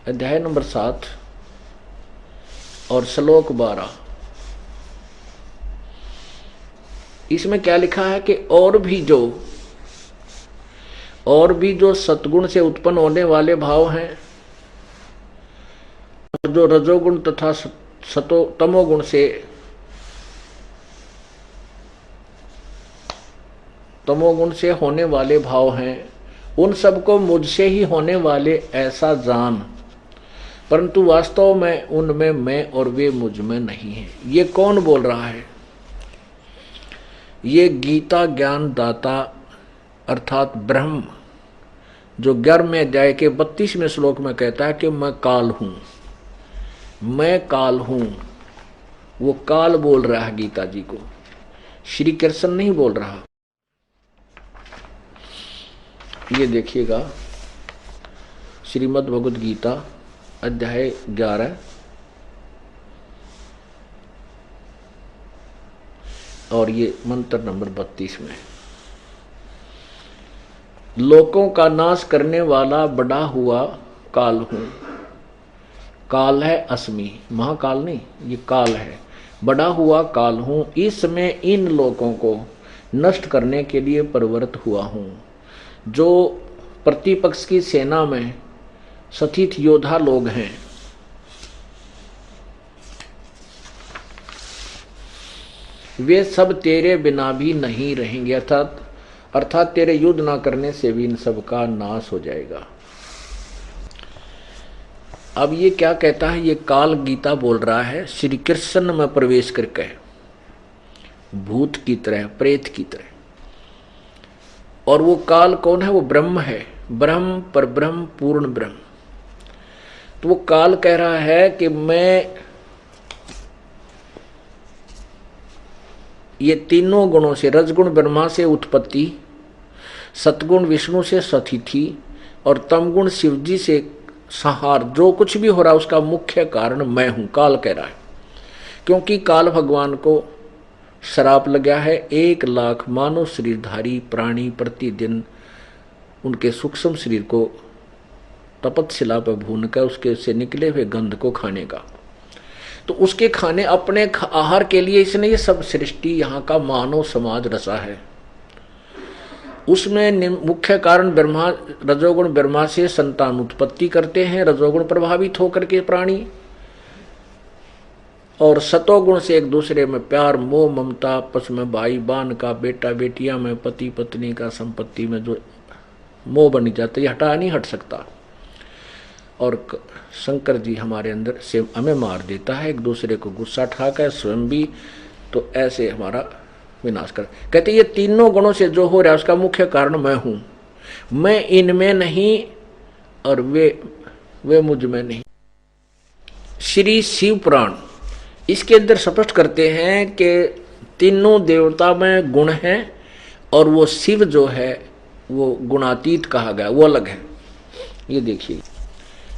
अध्याय नंबर 7 और श्लोक 12। इसमें क्या लिखा है कि और भी जो सतगुण से उत्पन्न होने वाले भाव हैं, जो रजोगुण तथा तमोगुण से होने वाले भाव हैं, उन सबको मुझसे ही होने वाले ऐसा जान, परंतु वास्तव में उनमें मैं और वे मुझ में नहीं हैं। ये कौन बोल रहा है? ये गीता ज्ञान दाता अर्थात ब्रह्म, जो 11वें अध्याय के 32वें श्लोक में कहता है कि मैं काल हूं, मैं काल हूं। वो काल बोल रहा है गीता जी को, श्री कृष्ण नहीं बोल रहा। ये देखिएगा श्रीमद् भगवद गीता अध्याय 11 और ये मंत्र नंबर 32 में, लोकों का नाश करने वाला बड़ा हुआ काल हूं। काल है अस्मि, महाकाल नहीं, ये काल है, बड़ा हुआ काल हूं। इसमें इन लोगों को नष्ट करने के लिए प्रवृत्त हुआ हूं। जो प्रतिपक्ष की सेना में सथित योद्धा लोग हैं, वे सब तेरे बिना भी नहीं रहेंगे, अर्थात तेरे युद्ध ना करने से भी इन सब का नाश हो जाएगा। अब ये क्या कहता है? ये काल गीता बोल रहा है श्री कृष्ण में प्रवेश करके, भूत की तरह, प्रेत की तरह। और वो काल कौन है? वो ब्रह्म है, ब्रह्म पर ब्रह्म पूर्ण ब्रह्म। तो वो काल कह रहा है कि मैं ये तीनों गुणों से, रजगुण ब्रह्मा से उत्पत्ति, सतगुण विष्णु से स्थिति और तमगुण शिवजी से संहार, जो कुछ भी हो रहा है उसका मुख्य कारण मैं हूं, काल कह रहा है। क्योंकि काल भगवान को श्राप लगा है, 1 लाख मानव शरीरधारी प्राणी प्रतिदिन उनके सूक्ष्म शरीर को तपतशिला पर भून कर उसके से निकले हुए गंध को खाने का। तो उसके खाने अपने आहार के लिए इसने ये सब सृष्टि, यहाँ का मानव समाज रचा है। उसमें मुख्य कारण ब्रह्मा, रजोगुण ब्रह्मा से संतान उत्पत्ति करते हैं, रजोगुण प्रभावित होकर के प्राणी, और सतोगुण से एक दूसरे में प्यार मोह ममता, आपस में भाई बहन का, बेटा बेटियां में, पति पत्नी का, संपत्ति में जो मोह बन जाता है, हटा नहीं हट सकता। और शंकर जी हमारे अंदर से हमें मार देता है, एक दूसरे को गुस्सा ठाकर स्वयं भी, तो ऐसे हमारा विनाश कर। कहते ये तीनों गुणों से जो हो रहा है उसका मुख्य कारण मैं हूं, मैं इनमें नहीं और वे मुझ में नहीं। श्री शिव पुराण इसके अंदर स्पष्ट करते हैं कि तीनों देवता में गुण हैं और वो शिव जो है वो गुणातीत कहा गया, वो अलग है। ये देखिए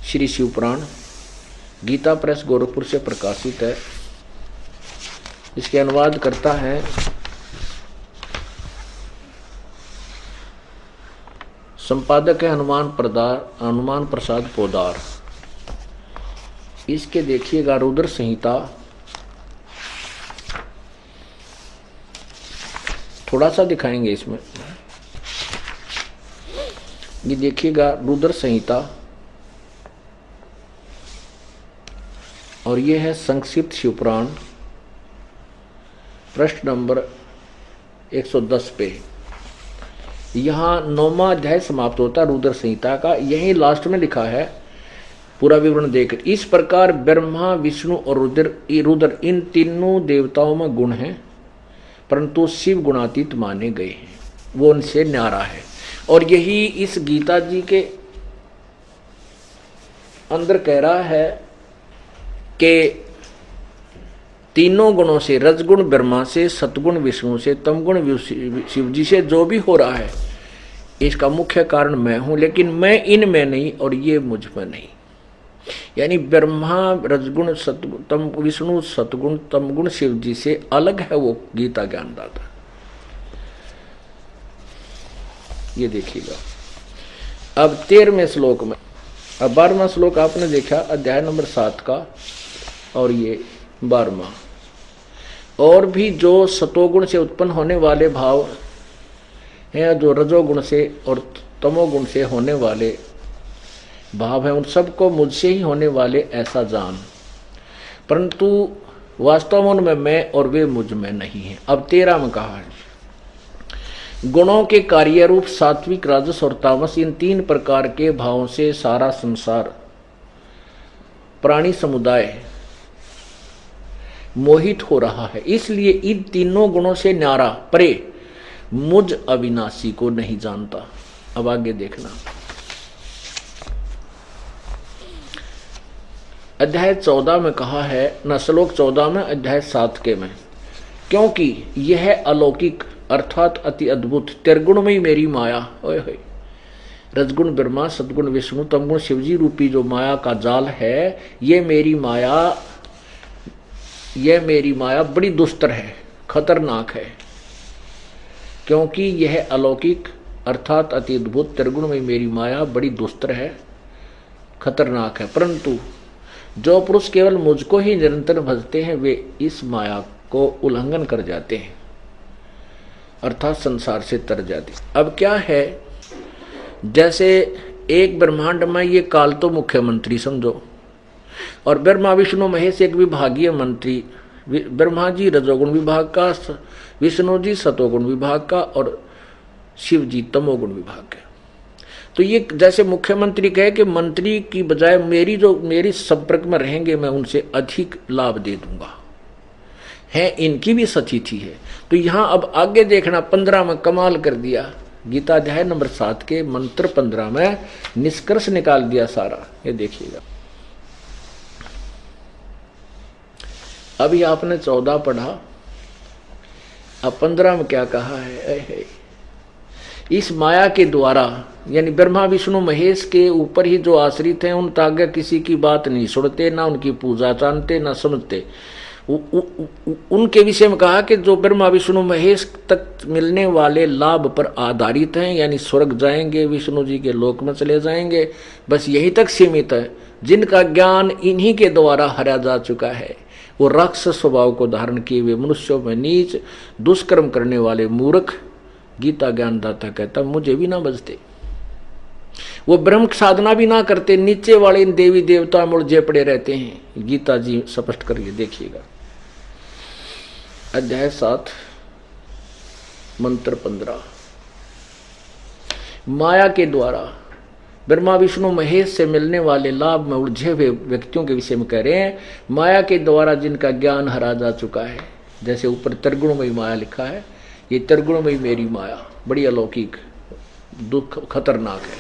श्री शिव पुराण गीता प्रेस गोरखपुर से प्रकाशित है। इसके अनुवाद करता है संपादक है हनुमान प्रसाद पोदार। इसके देखिएगा रुद्र संहिता, थोड़ा सा दिखाएंगे इसमें। ये देखिएगा रुद्र संहिता, और ये है संक्षिप्त शिवपुराण, पृष्ठ नंबर 110 पे। यहाँ 9वां अध्याय समाप्त होता रुद्र संहिता का। यही लास्ट में लिखा है पूरा विवरण देकर, इस प्रकार ब्रह्मा विष्णु और रुद्र इन तीनों देवताओं में गुण हैं, परंतु शिव गुणातीत माने गए हैं, वो उनसे न्यारा है। और यही इस गीता जी के अंदर कह रहा है कि तीनों गुणों से, रजगुण ब्रह्मा से, सतगुण विष्णु से, तमगुण शिव जी से जो भी हो रहा है इसका मुख्य कारण मैं हूं, लेकिन मैं इनमें नहीं और ये मुझ में नहीं। यानी ब्रह्मा रजगुण सतगुण विष्णु सतगुण तमगुण शिव जी से अलग है वो गीता ज्ञानदाता। ये देखिएगा अब 13वें श्लोक में। अब 12वां श्लोक आपने देखा अध्याय नंबर 7 का, और ये 12वां। और भी जो सतोगुण से उत्पन्न होने वाले भाव हैं, जो रजोगुण से और तमोगुण से होने वाले भाव है, उन सबको मुझसे ही होने वाले ऐसा जान, परंतु वास्तव में उनमें मैं और वे मुझ में नहीं है। अब 13 में कहा है गुणों के कार्य रूप सात्विक राजस और तामस, इन 3 प्रकार के भावों से सारा संसार प्राणी समुदाय मोहित हो रहा है। इसलिए इन तीनों गुणों से न्यारा परे मुझ अविनाशी को नहीं जानता। अब आगे देखना अध्याय 14 में कहा है, न श्लोक 14 में अध्याय 7 के में, क्योंकि यह अलौकिक अर्थात अति अद्भुत त्रिगुणमयी मेरी माया, ओए होए, रजगुण ब्रह्मा सतगुण विष्णु तमगुण शिवजी रूपी जो माया का जाल है, ये मेरी माया बड़ी दुस्तर है, खतरनाक है। क्योंकि यह अलौकिक अर्थात अति अद्भुत त्रिगुणमयी मेरी माया बड़ी दुस्तर है, खतरनाक है, परंतु जो पुरुष केवल मुझको ही निरंतर भजते हैं वे इस माया को उल्लंघन कर जाते हैं, अर्थात संसार से तर जाते। अब क्या है, जैसे एक ब्रह्मांड में ये काल तो मुख्यमंत्री समझो, और ब्रह्मा विष्णु महेश एक विभागीय मंत्री, ब्रह्मा जी रजोगुण विभाग का, विष्णु जी सतोगुण विभाग का और शिव जी तमोगुण विभाग का। तो ये जैसे मुख्यमंत्री कहे कि मंत्री की बजाय मेरी संपर्क में रहेंगे मैं उनसे अधिक लाभ दे दूंगा, है इनकी भी सचिथी है। तो यहाँ अब आगे देखना 15 में कमाल कर दिया, गीता अध्याय नंबर 7 के मंत्र 15 में निष्कर्ष निकाल दिया सारा। ये देखिएगा अभी आपने 14 पढ़ा, अब 15 में क्या कहा है, इस माया के द्वारा यानी ब्रह्मा विष्णु महेश के ऊपर ही जो आश्रित हैं उन आगे किसी की बात नहीं सुनते, ना उनकी पूजा जानते ना समझते। उनके विषय में कहा कि जो ब्रह्मा विष्णु महेश तक मिलने वाले लाभ पर आधारित हैं, यानी स्वर्ग जाएंगे, विष्णु जी के लोक में चले जाएंगे, बस यही तक सीमित है। जिनका ज्ञान इन्हीं के द्वारा हरा जा चुका है, वो राक्षस स्वभाव को धारण किए हुए मनुष्यों में नीच दुष्कर्म करने वाले मूर्ख गीता ज्ञानदाता कहता मुझे भी ना बजते, वो ब्रह्म साधना भी ना करते, नीचे वाले इन देवी देवता मुड़झे पड़े रहते हैं। गीता जी स्पष्ट करिए, देखिएगा अध्याय 7 मंत्र 15। माया के द्वारा ब्रह्मा विष्णु महेश से मिलने वाले लाभ में उलझे हुए व्यक्तियों के विषय में कह रहे हैं, माया के द्वारा जिनका ज्ञान हरा जा चुका है। जैसे ऊपर त्रिगुणमयी माया लिखा है, ये त्रिगुणमयी मेरी माया बड़ी अलौकिक दुख खतरनाक है।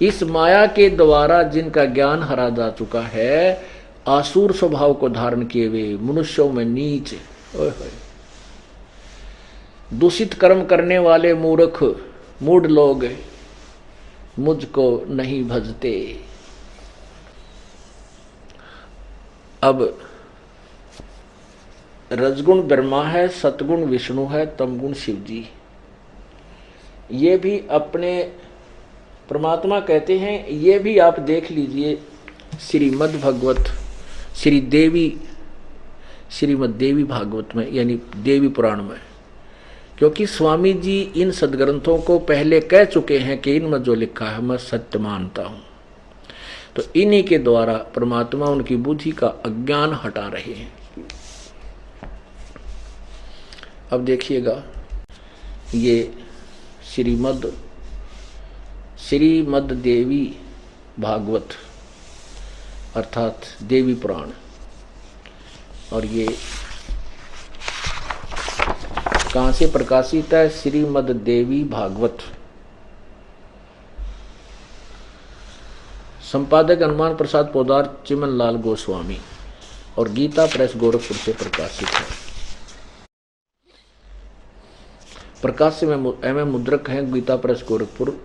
इस माया के द्वारा जिनका ज्ञान हरा जा चुका है, आसुर स्वभाव को धारण किए हुए मनुष्यों में नीच दूषित कर्म करने वाले मूर्ख मूढ़ लोग मुझको नहीं भजते। अब रजगुण ब्रह्मा है, सतगुण विष्णु है, तमगुण शिव जी। ये भी अपने परमात्मा कहते हैं, ये भी आप देख लीजिए श्रीमद् भगवत श्रीमद् देवी भागवत में, यानी देवी पुराण में। क्योंकि स्वामी जी इन सदग्रंथों को पहले कह चुके हैं कि इनमें जो लिखा है मैं सत्य मानता हूं, तो इन्हीं के द्वारा परमात्मा उनकी बुद्धि का अज्ञान हटा रहे हैं। अब देखिएगा, ये श्रीमद् देवी भागवत अर्थात देवी पुराण, और ये कहाँ से प्रकाशित है? श्रीमद् देवी भागवत। संपादक हनुमान प्रसाद पोदार, चिमन लाल गोस्वामी, और गीता प्रेस गोरखपुर से प्रकाशित है। प्रकाश में एवं मुद्रक हैं गीता प्रेस गोरखपुर,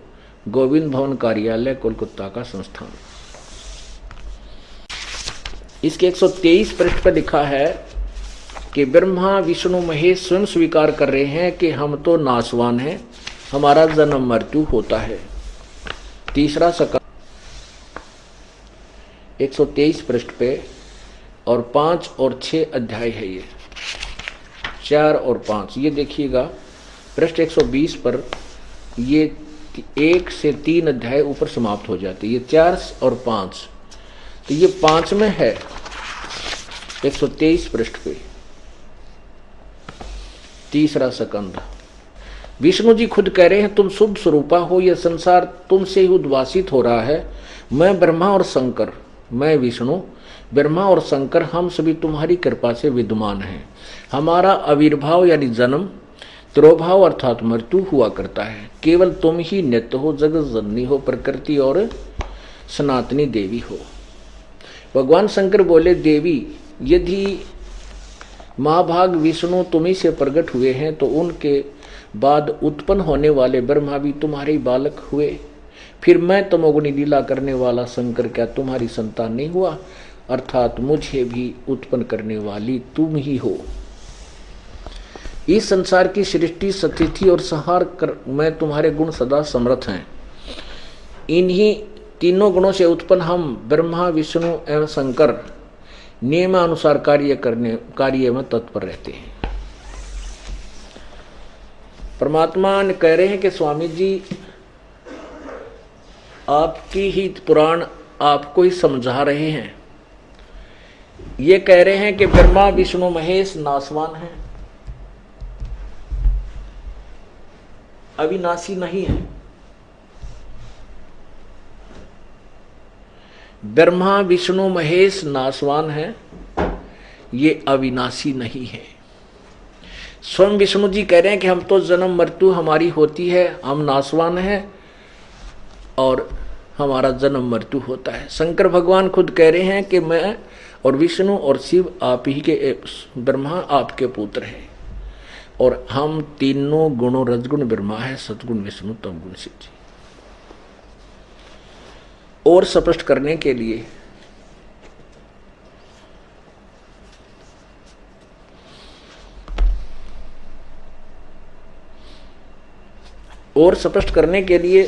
गोविंद भवन कार्यालय कोलकाता का संस्थान। इसके 123 पृष्ठ पर लिखा है कि ब्रह्मा विष्णु महेश स्वयं स्वीकार कर रहे हैं कि हम तो नाशवान हैं, हमारा जन्म मृत्यु होता है। तीसरा सकंद 123 पृष्ठ पे, और 5 और 6 अध्याय है ये, 4 और 5। ये देखिएगा पृष्ठ 120 पर, ये 1 से 3 अध्याय ऊपर समाप्त हो जाते, ये 4 और 5, तो ये 5 में है 123 पृष्ठ पे, तीसरा सकंद। विष्णु जी खुद कह रहे हैं तुम शुद्ध स्वरूपा हो, यह संसार तुमसे ही उद्वासित हो रहा है। मैं ब्रह्मा और शंकर, मैं विष्णु, ब्रह्मा और शंकर, हम सभी तुम्हारी कृपा से विद्यमान हैं। हमारा आविर्भाव यानी जन्म, तिरोभाव अर्थात मृत्यु हुआ करता है। केवल तुम ही नित्य हो, जगत जननी हो, प्रकृति और सनातनी देवी हो। भगवान शंकर बोले, देवी यदि महाभाग विष्णु तुम्ही से प्रकट हुए हैं, तो उनके बाद उत्पन्न होने वाले ब्रह्मा भी तुम्हारे ही बालक हुए। फिर मैं तमोगुणी लीला करने वाला शंकर क्या तुम्हारी संतान नहीं हुआ? अर्थात मुझे भी उत्पन्न करने वाली तुम ही हो। इस संसार की सृष्टि, स्थिति और संहार कर मैं तुम्हारे गुण सदा समर्थ हैं। इन्हीं तीनों गुणों से उत्पन्न हम ब्रह्मा विष्णु एवं शंकर नियमानुसार कार्य में तत्पर रहते हैं। परमात्मा ने कह रहे हैं कि स्वामी जी आपकी ही पुराण आपको ही समझा रहे हैं। ये कह रहे हैं कि ब्रह्मा विष्णु महेश नाशवान है, अविनाशी नहीं है। ब्रह्मा विष्णु महेश नाशवान है, ये अविनाशी नहीं है। स्वयं विष्णु जी कह रहे हैं कि हम तो जन्म मृत्यु हमारी होती है, हम नाशवान हैं और हमारा जन्म मृत्यु होता है। शंकर भगवान खुद कह रहे हैं कि मैं और विष्णु और शिव आप ही के, ब्रह्मा आपके पुत्र हैं, और हम तीनों गुणों, रजगुण ब्रह्मा है, सतगुण विष्णु, तमगुण शिव जी। और स्पष्ट करने के लिए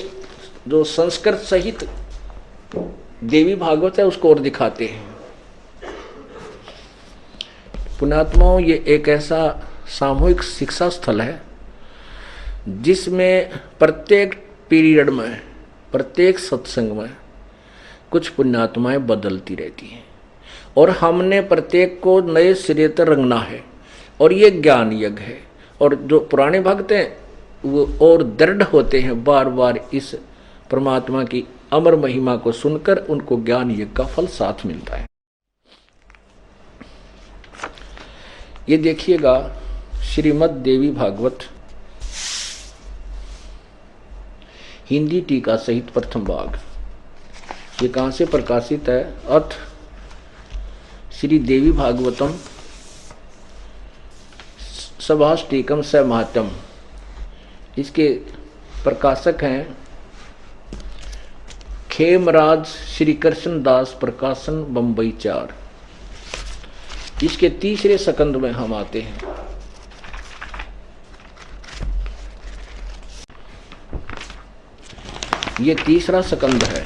जो संस्कृत सहित देवी भागवत है उसको और दिखाते हैं। पुण्यात्माओं, ये एक ऐसा सामूहिक शिक्षा स्थल है जिसमें प्रत्येक पीरियड में, प्रत्येक सत्संग में कुछ पुण्यात्माएं बदलती रहती हैं और हमने प्रत्येक को नए सिरे से रंगना है। और ये ज्ञान यज्ञ है। और जो पुराने भक्त हैं वो और दृढ़ होते हैं, बार बार इस परमात्मा की अमर महिमा को सुनकर उनको ज्ञान यज्ञ का फल साथ मिलता है। ये देखिएगा श्रीमद् देवी भागवत हिंदी टीका सहित प्रथम भाग। ये कहाँ से प्रकाशित है? अथ श्री देवी भागवतम सभाष्टीकम स महात्म। इसके प्रकाशक हैं खेमराज श्री कृष्ण दास प्रकाशन बंबई 4। इसके तीसरे सकंद में हम आते हैं। ये तीसरा सकंद है।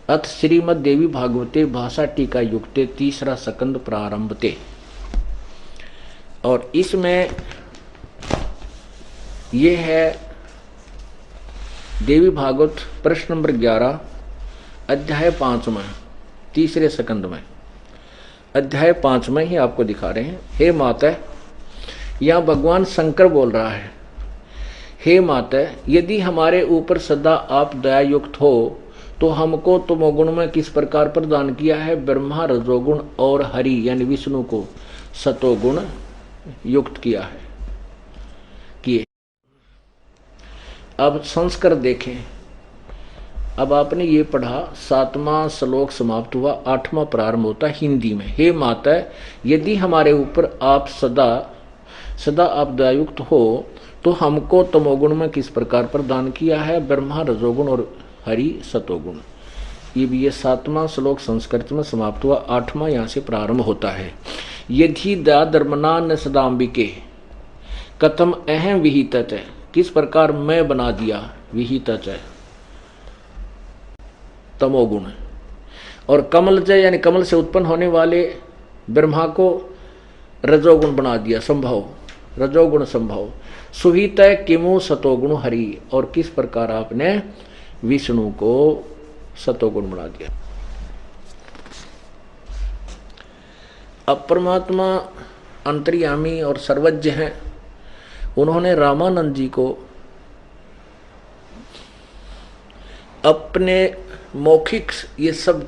अथ श्रीमद् देवी भागवते भाषा टीका युक्ते तीसरा सकंद प्रारंभते। और इसमें ये है देवी भागवत प्रश्न नंबर 11 अध्याय 5 में, तीसरे सकंद में, अध्याय 5 में ही आपको दिखा रहे हैं। हे माता, यहाँ भगवान शंकर बोल रहा है, हे माता, यदि हमारे ऊपर सदा आप दयायुक्त हो तो हमको तमोगुण में किस प्रकार प्रदान किया है? ब्रह्मा रजोगुण और हरि यानी विष्णु को सतोगुण युक्त किया है किए। अब संस्कार देखें। अब आपने ये पढ़ा, 7वां श्लोक समाप्त हुआ, 8वां प्रारंभ होता हिंदी में। हे माता, यदि हमारे ऊपर आप सदा आप दयायुक्त हो तो हमको तमोगुण में किस प्रकार प्रदान किया है? ब्रह्मा रजोगुण और हरि सतोगुण। ये 7वां श्लोक संस्कृत में समाप्त हुआ, 8वां यहाँ से प्रारंभ होता है। यदि दया धर्मना न सदाम्बिके कथम अहम विहित, किस प्रकार मैं बना दिया विहित तमोगुण, और कमल यानी कमल से उत्पन्न होने वाले ब्रह्मा को रजोगुण बना दिया, संभव रजोगुण संभव। सुहित किमु सतोगुण हरि, और किस प्रकार आपने विष्णु को सतोगुण बना दिया। अब परमात्मा अंतर्यामी और सर्वज्ञ हैं। उन्होंने रामानंद जी को अपने मौखिक ये सब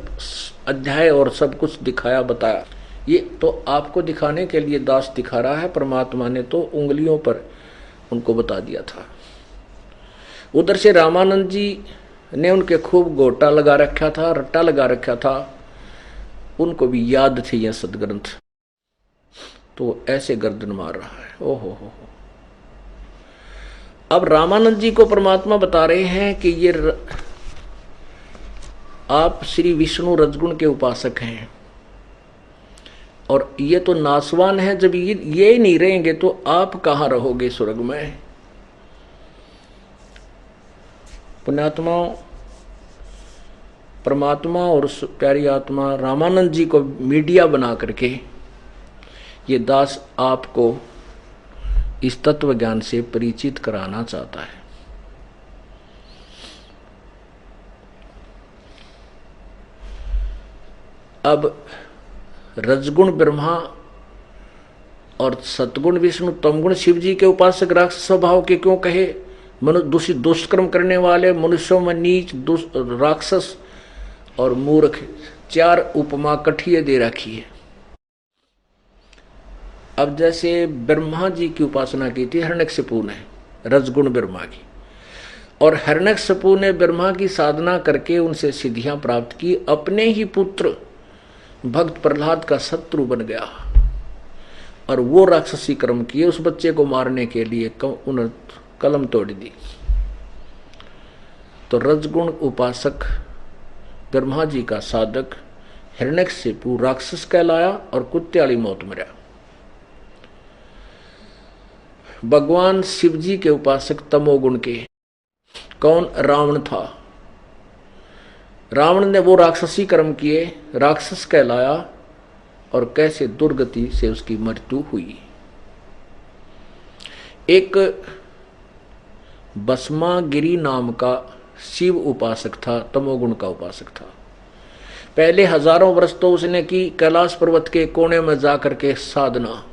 अध्याय और सब कुछ दिखाया, बताया। ये तो आपको दिखाने के लिए दास दिखा रहा है, परमात्मा ने तो उंगलियों पर उनको बता दिया था। उधर से रामानंद जी ने उनके खूब गोटा लगा रखा था, रट्टा लगा रखा था, उनको भी याद थे यह सदग्रंथ, तो ऐसे गर्दन मार रहा है। ओहो हो। अब रामानंद जी को परमात्मा बता रहे हैं कि ये आप श्री विष्णु रजगुण के उपासक हैं और ये तो नासवान है। जब ये नहीं रहेंगे तो आप कहां रहोगे स्वर्ग में? पुण्यात्माओं, परमात्मा और प्यारी आत्मा रामानंद जी को मीडिया बना करके ये दास आपको इस तत्व ज्ञान से परिचित कराना चाहता है। अब रजगुण ब्रह्मा और सतगुण विष्णु, तमगुण शिव जी के उपासक राक्षस स्वभाव के क्यों कहे? मनुष्य दुष्कर्म करने वाले, मनुष्यों में नीच, राक्षस और मूर्ख, 4 उपमा कठिए दे रखी है। अब जैसे ब्रह्मा जी की उपासना की थी हिरण्यकशिपु ने, रजगुण ब्रह्मा की, और हिरण्यकशिपु ने ब्रह्मा की साधना करके उनसे सिद्धियां प्राप्त की। अपने ही पुत्र भक्त प्रहलाद का शत्रु बन गया और वो राक्षसी कर्म किए। उस बच्चे को मारने के लिए उन्होंने कलम तोड़ दी। तो रजगुण उपासक ब्रह्मा जी का साधक हिरण्यकशिपु राक्षस कहलाया और कुत्ते वाली मौत मरा। भगवान शिव जी के उपासक तमोगुण के कौन? रावण था। रावण ने वो राक्षसी कर्म किए, राक्षस कहलाया और कैसे दुर्गति से उसकी मृत्यु हुई। एक भस्मागिरी नाम का शिव उपासक था, तमोगुण का उपासक था। पहले हजारों वर्ष तो उसने की कैलाश पर्वत के कोने में जाकर के साधना।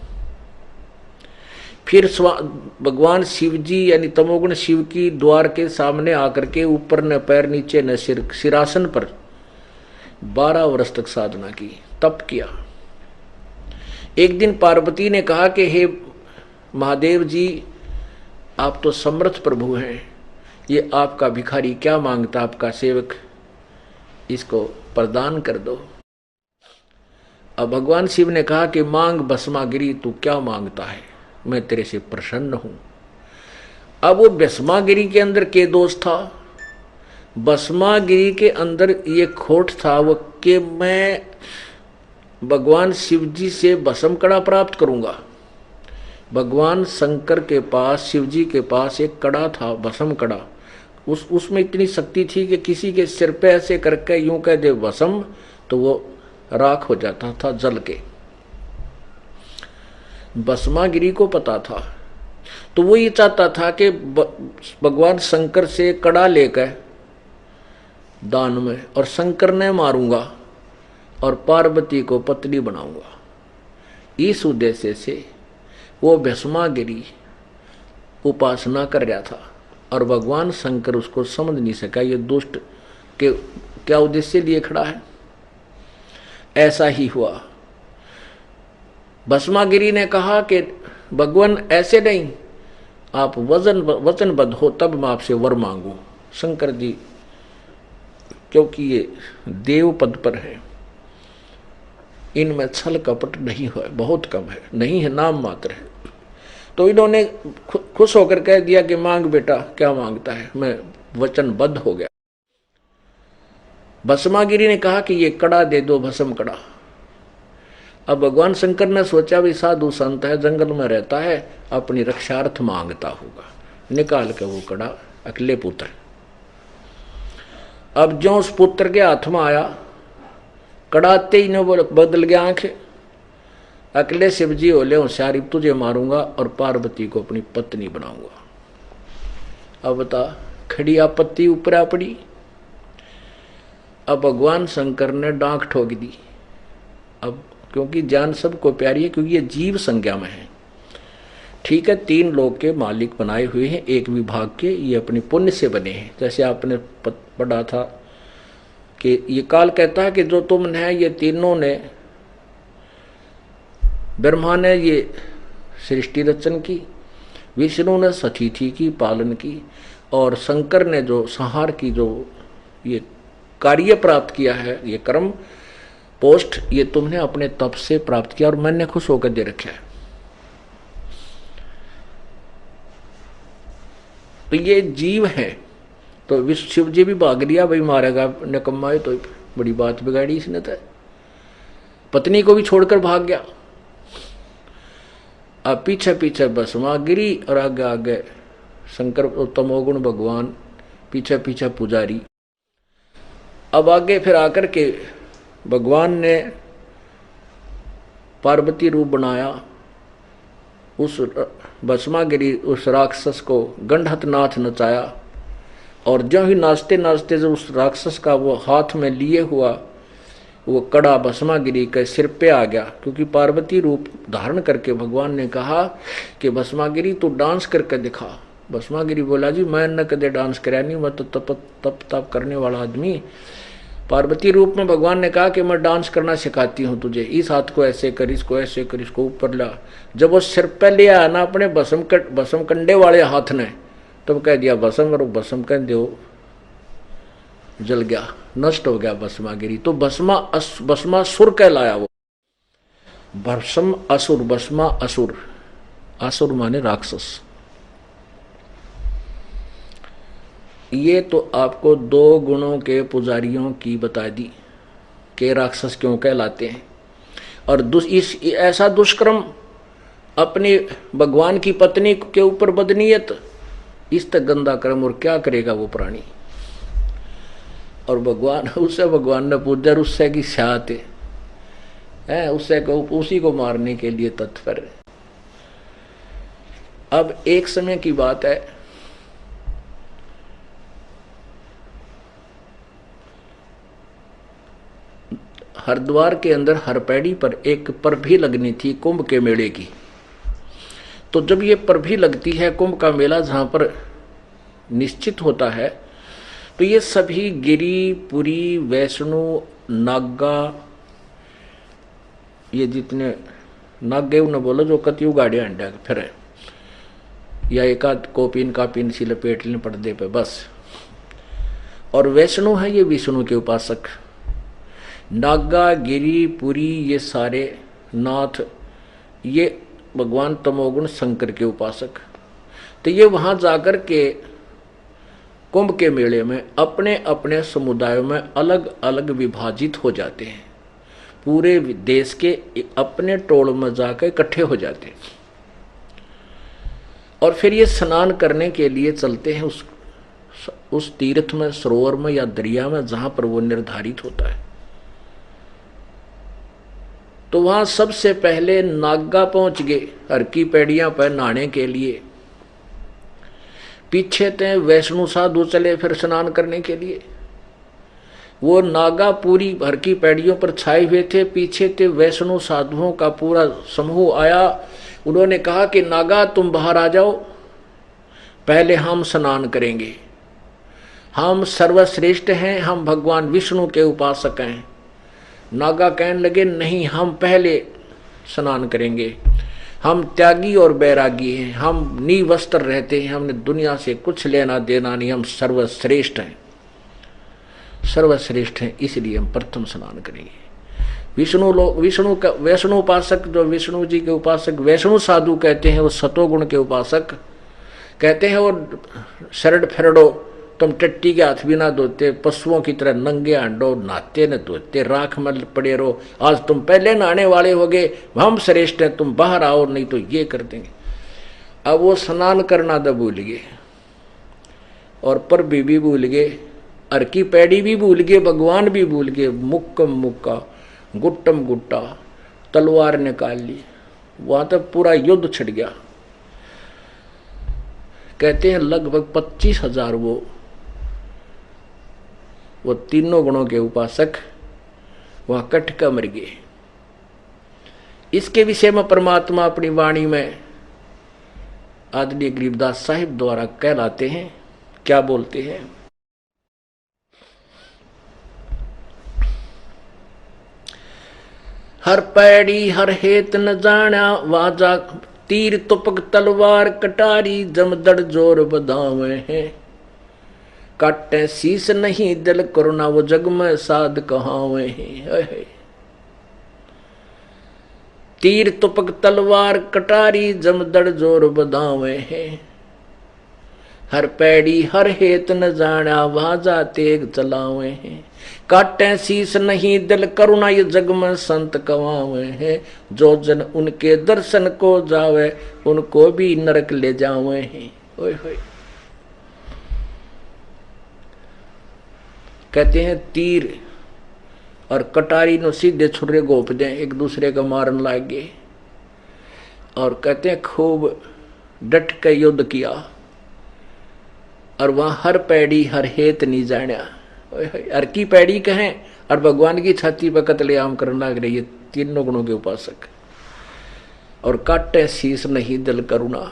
फिर भगवान शिव जी यानी तमोगुण शिव की द्वार के सामने आकर के ऊपर न पैर नीचे न सिर, सिरासन पर 12 वर्ष तक साधना की, तप किया। एक दिन पार्वती ने कहा कि हे महादेव जी, आप तो समर्थ प्रभु हैं, ये आपका भिखारी क्या मांगता, आपका सेवक, इसको प्रदान कर दो। अब भगवान शिव ने कहा कि मांग भस्मागिरी, तू क्या मांगता है, मैं तेरे से प्रसन्न हूं। अब वो भस्मागिरी के अंदर के दोष था, भस्मागिरी के अंदर ये खोट था वो कि मैं भगवान शिव जी से भस्म कड़ा प्राप्त करूंगा। भगवान शंकर के पास, शिव जी के पास एक कड़ा था, भस्म कड़ा। उसमें इतनी शक्ति थी कि किसी के सिर पे ऐसे करके यूं कह दे भस्म, तो वो राख हो जाता था जल के। भस्मागिरी को पता था, तो वो ये चाहता था कि भगवान शंकर से कड़ा लेकर दान में, और शंकर ने मारूंगा और पार्वती को पत्नी बनाऊंगा। इस उद्देश्य से वो भस्मागिरी उपासना कर रहा था, और भगवान शंकर उसको समझ नहीं सका, ये दुष्ट के क्या उद्देश्य लिए खड़ा है। ऐसा ही हुआ। भस्मागिरी ने कहा कि भगवान ऐसे नहीं, आप वचनबद्ध हो तब मैं आपसे वर मांगू। शंकर जी क्योंकि ये देव पद पर है, इनमें छल कपट नहीं है, बहुत कम है, नहीं है, नाम मात्र है। तो इन्होंने खुश होकर कह दिया कि मांग बेटा, क्या मांगता है, मैं वचनबद्ध हो गया। भस्मागिरी ने कहा कि ये कड़ा दे दो, भस्म कड़ा। अब भगवान शंकर ने सोचा भी साधु संत है, जंगल में रहता है, अपनी रक्षार्थ मांगता होगा, निकाल के वो कड़ा अकेले पुत्र। अब जो उस पुत्र के हाथ में आया, कड़ाते ही ने वो बदल गया आंखें। अकेले शिव जी बोले, होशियारी, तुझे मारूंगा और पार्वती को अपनी पत्नी बनाऊंगा। अब बता, खड़ी आपत्ति ऊपर आ पड़ी। अब भगवान शंकर ने डांक ठोक दी। अब क्योंकि जान सबको प्यारी है, क्योंकि ये जीव संज्ञा में है, ठीक है, 3 लोक के मालिक बनाए हुए हैं, एक विभाग के, ये अपनी पुण्य से बने हैं। जैसे आपने पढ़ा था कि ये काल कहता है कि जो तुमने है, ये तीनों ने, ब्रह्मा ने ये सृष्टि रचन की, विष्णु ने सतिथि की पालन की, और शंकर ने जो संहार की जो ये कार्य प्राप्त किया है, ये कर्म पोस्ट, ये तुमने अपने तप से प्राप्त किया और मैंने खुश होकर दे रखा है। तो ये जीव है, तो शिव जी भी भाग लिया, भाई मारेगा निकम्मा, तो बड़ी बात बिगाड़ी इसने, तो पत्नी को भी छोड़कर भाग गया। अब पीछे पीछे भस्मागिरी और आगे आगे शंकर तमोगुण भगवान, पीछे पीछे पुजारी। अब आगे फिर आकर के भगवान ने पार्वती रूप बनाया, उस भस्मागिरी उस राक्षस को गंडहत नाथ नचाया, और जो ही नाचते नाचते जब उस राक्षस का वो हाथ में लिए हुआ वो कड़ा भस्मागिरी के सिर पे आ गया, क्योंकि पार्वती रूप धारण करके भगवान ने कहा कि भस्मागिरी तू डांस करके दिखा। भस्मागिरी बोला, जी मैं न कदे डांस कराया नहीं, मैं तो तप करने वाला आदमी। पार्वती रूप में भगवान ने कहा कि मैं डांस करना सिखाती हूँ तुझे, इस हाथ को ऐसे कर, इसको ऐसे कर, इसको ऊपर ला। जब वो सिर पे ले आया ना अपने भस्म कंडे वाले हाथ ने, तब कह दिया भस्म, और भस्म कह दो जल गया, नष्ट हो गया भस्मागिरी। तो भस्मासुर कहलाया वो, भस्म असुर, भस्मा असुर, असुर माने राक्षस। ये तो आपको 2 गुणों के पुजारियों की बता दी कि राक्षस क्यों कहलाते हैं। और ऐसा दुष्कर्म अपनी भगवान की पत्नी के ऊपर बदनीयत, इस तक गंदा कर्म और क्या करेगा वो प्राणी। और भगवान ने पूछा, उससे की स्यात है, उससे को उसी को मारने के लिए तत्पर है। अब एक समय की बात है, हरिद्वार के अंदर हरपैड़ी पर एक परभी लगनी थी कुंभ के मेले की। तो जब ये परभी लगती है, कुंभ का मेला जहां पर निश्चित होता है, तो ये सभी गिरी, पुरी, वैष्णो, नागा, ये जितने नागे उन्हें बोलो जो कतियु गाड़ियां अंडा फिर है, या एक आध कोपिन कापिन सी लपेट लें पर्दे पे बस। और वैष्णो है ये विष्णु के उपासक। नागा, गिरी, पुरी ये सारे नाथ ये भगवान तमोगुण शंकर के उपासक। तो ये वहां जाकर के कुंभ के मेले में अपने अपने समुदायों में अलग अलग विभाजित हो जाते हैं, पूरे देश के अपने टोल में जाकर इकट्ठे हो जाते हैं और फिर ये स्नान करने के लिए चलते हैं उस तीर्थ में, सरोवर में या दरिया में जहां पर वो निर्धारित होता है। तो वहां सबसे पहले नागा पहुंच गए हर की पैड़ियां पर नहाने के लिए। पीछे थे वैष्णो साधु चले फिर स्नान करने के लिए। वो नागा पूरी हर की पैड़ियों पर छाए हुए थे, पीछे थे वैष्णो साधुओं का पूरा समूह आया। उन्होंने कहा कि नागा तुम बाहर आ जाओ, पहले हम स्नान करेंगे, हम सर्वश्रेष्ठ हैं, हम भगवान विष्णु के उपासक हैं। नागा कहने लगे नहीं, हम पहले स्नान करेंगे, हम त्यागी और बैरागी हैं, हम निवस्त्र रहते हैं, हमने दुनिया से कुछ लेना देना नहीं, हम सर्वश्रेष्ठ हैं, सर्वश्रेष्ठ हैं, इसलिए हम प्रथम स्नान करेंगे। वैष्णु उपासक जो विष्णु जी के उपासक वैष्णु साधु कहते हैं, वो सतोगुण के उपासक कहते हैं, वो शरड फेरडो तुम टट्टी के हाथ भी ना धोते, पशुओं की तरह नंगे हांडो, नहाते न धोते, राख में पड़े रहो, आज तुम पहले नहाने वाले हो गए, हम श्रेष्ठ हैं, तुम बाहर आओ नहीं तो ये कर देंगे। अब वो स्नान करना तो भूल गए और पर भी भूल गए, अर की पैड़ी भी भूल गए, भगवान भी भूल गए। मुक्कम मुक्का, गुट्टम गुट्टा, तलवार निकाल ली, वहां तक पूरा युद्ध छिड़ गया। कहते हैं लगभग 25,000 वो तीनों गुणों के उपासक वहां कटका मर गए। इसके विषय में परमात्मा अपनी वाणी में आदरणीय गरीबदास साहिब द्वारा कहलाते हैं, क्या बोलते हैं? हर पैड़ी हर हेत न जाना, वाजा तीर तुपक तलवार कटारी, जमदड़ जोर बधावे हैं, काटे शीस नहीं दिल करुणा, वो जग में साध कहावे हैं। तीर तुपक तलवार कटारी, जमदड़ जोर बधावे हैं, हर पैड़ी हर हेत न जाना, वाजा तेग चलावे हैं, काटे शीस नहीं दिल करुणा, ये जग में संत कवावे हैं, जो जन उनके दर्शन को जावे, उनको भी नरक ले जावे हैं। ओए होए। कहते हैं तीर और कटारी नो सीधे छुरे गोप दें, एक दूसरे को मारन लागे, और कहते हैं खूब डट के युद्ध किया, और वहां हर पैड़ी हर हेत नहीं जाना। हर की पैड़ी कहें और भगवान की छाती पर कत्लेआम करने लग रही है तीनों गुणों के उपासक, और काटे शीस नहीं दिल करुणा,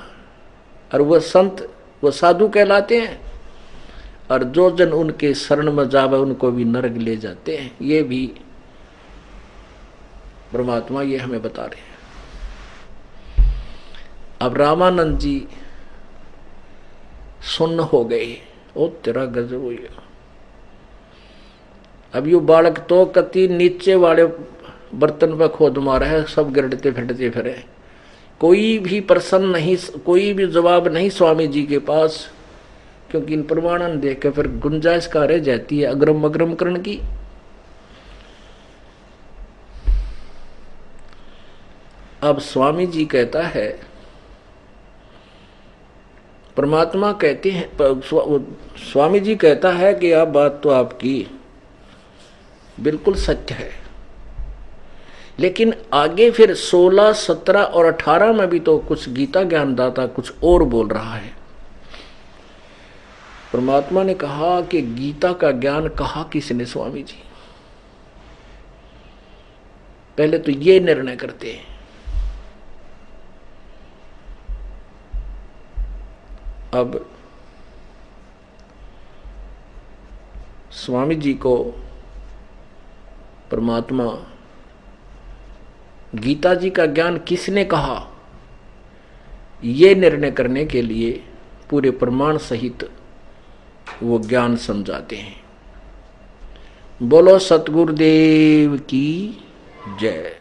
और वह संत वो साधु कहलाते हैं, और जो जन उनके शरण में जावे उनको भी नरक ले जाते हैं। ये भी परमात्मा ये हमें बता रहे हैं। अब रामानंद जी सुन्न हो गए, ओ तेरा गजब हुई। अब यू बालक तो कति नीचे वाले बर्तन पर खोद मारा है, सब गिरते फिरते फिरे, कोई भी प्रश्न नहीं, कोई भी जवाब नहीं स्वामी जी के पास, क्योंकि इन प्रमाणन देख के फिर गुंजाइश का रह जाती है अग्रम अग्रम करण की। अब स्वामी जी कहता है, परमात्मा कहते हैं, स्वामी जी कहता है कि आप बात तो आपकी बिल्कुल सत्य है, लेकिन आगे फिर 16, 17 और 18 में भी तो कुछ गीता ज्ञानदाता कुछ और बोल रहा है। परमात्मा ने कहा कि गीता का ज्ञान कहा किसने स्वामी जी? पहले तो ये निर्णय करते हैं। अब स्वामी जी को परमात्मा गीता जी का ज्ञान किसने कहा, ये निर्णय करने के लिए पूरे प्रमाण सहित वो ज्ञान समझाते हैं। बोलो सतगुरुदेव की जय।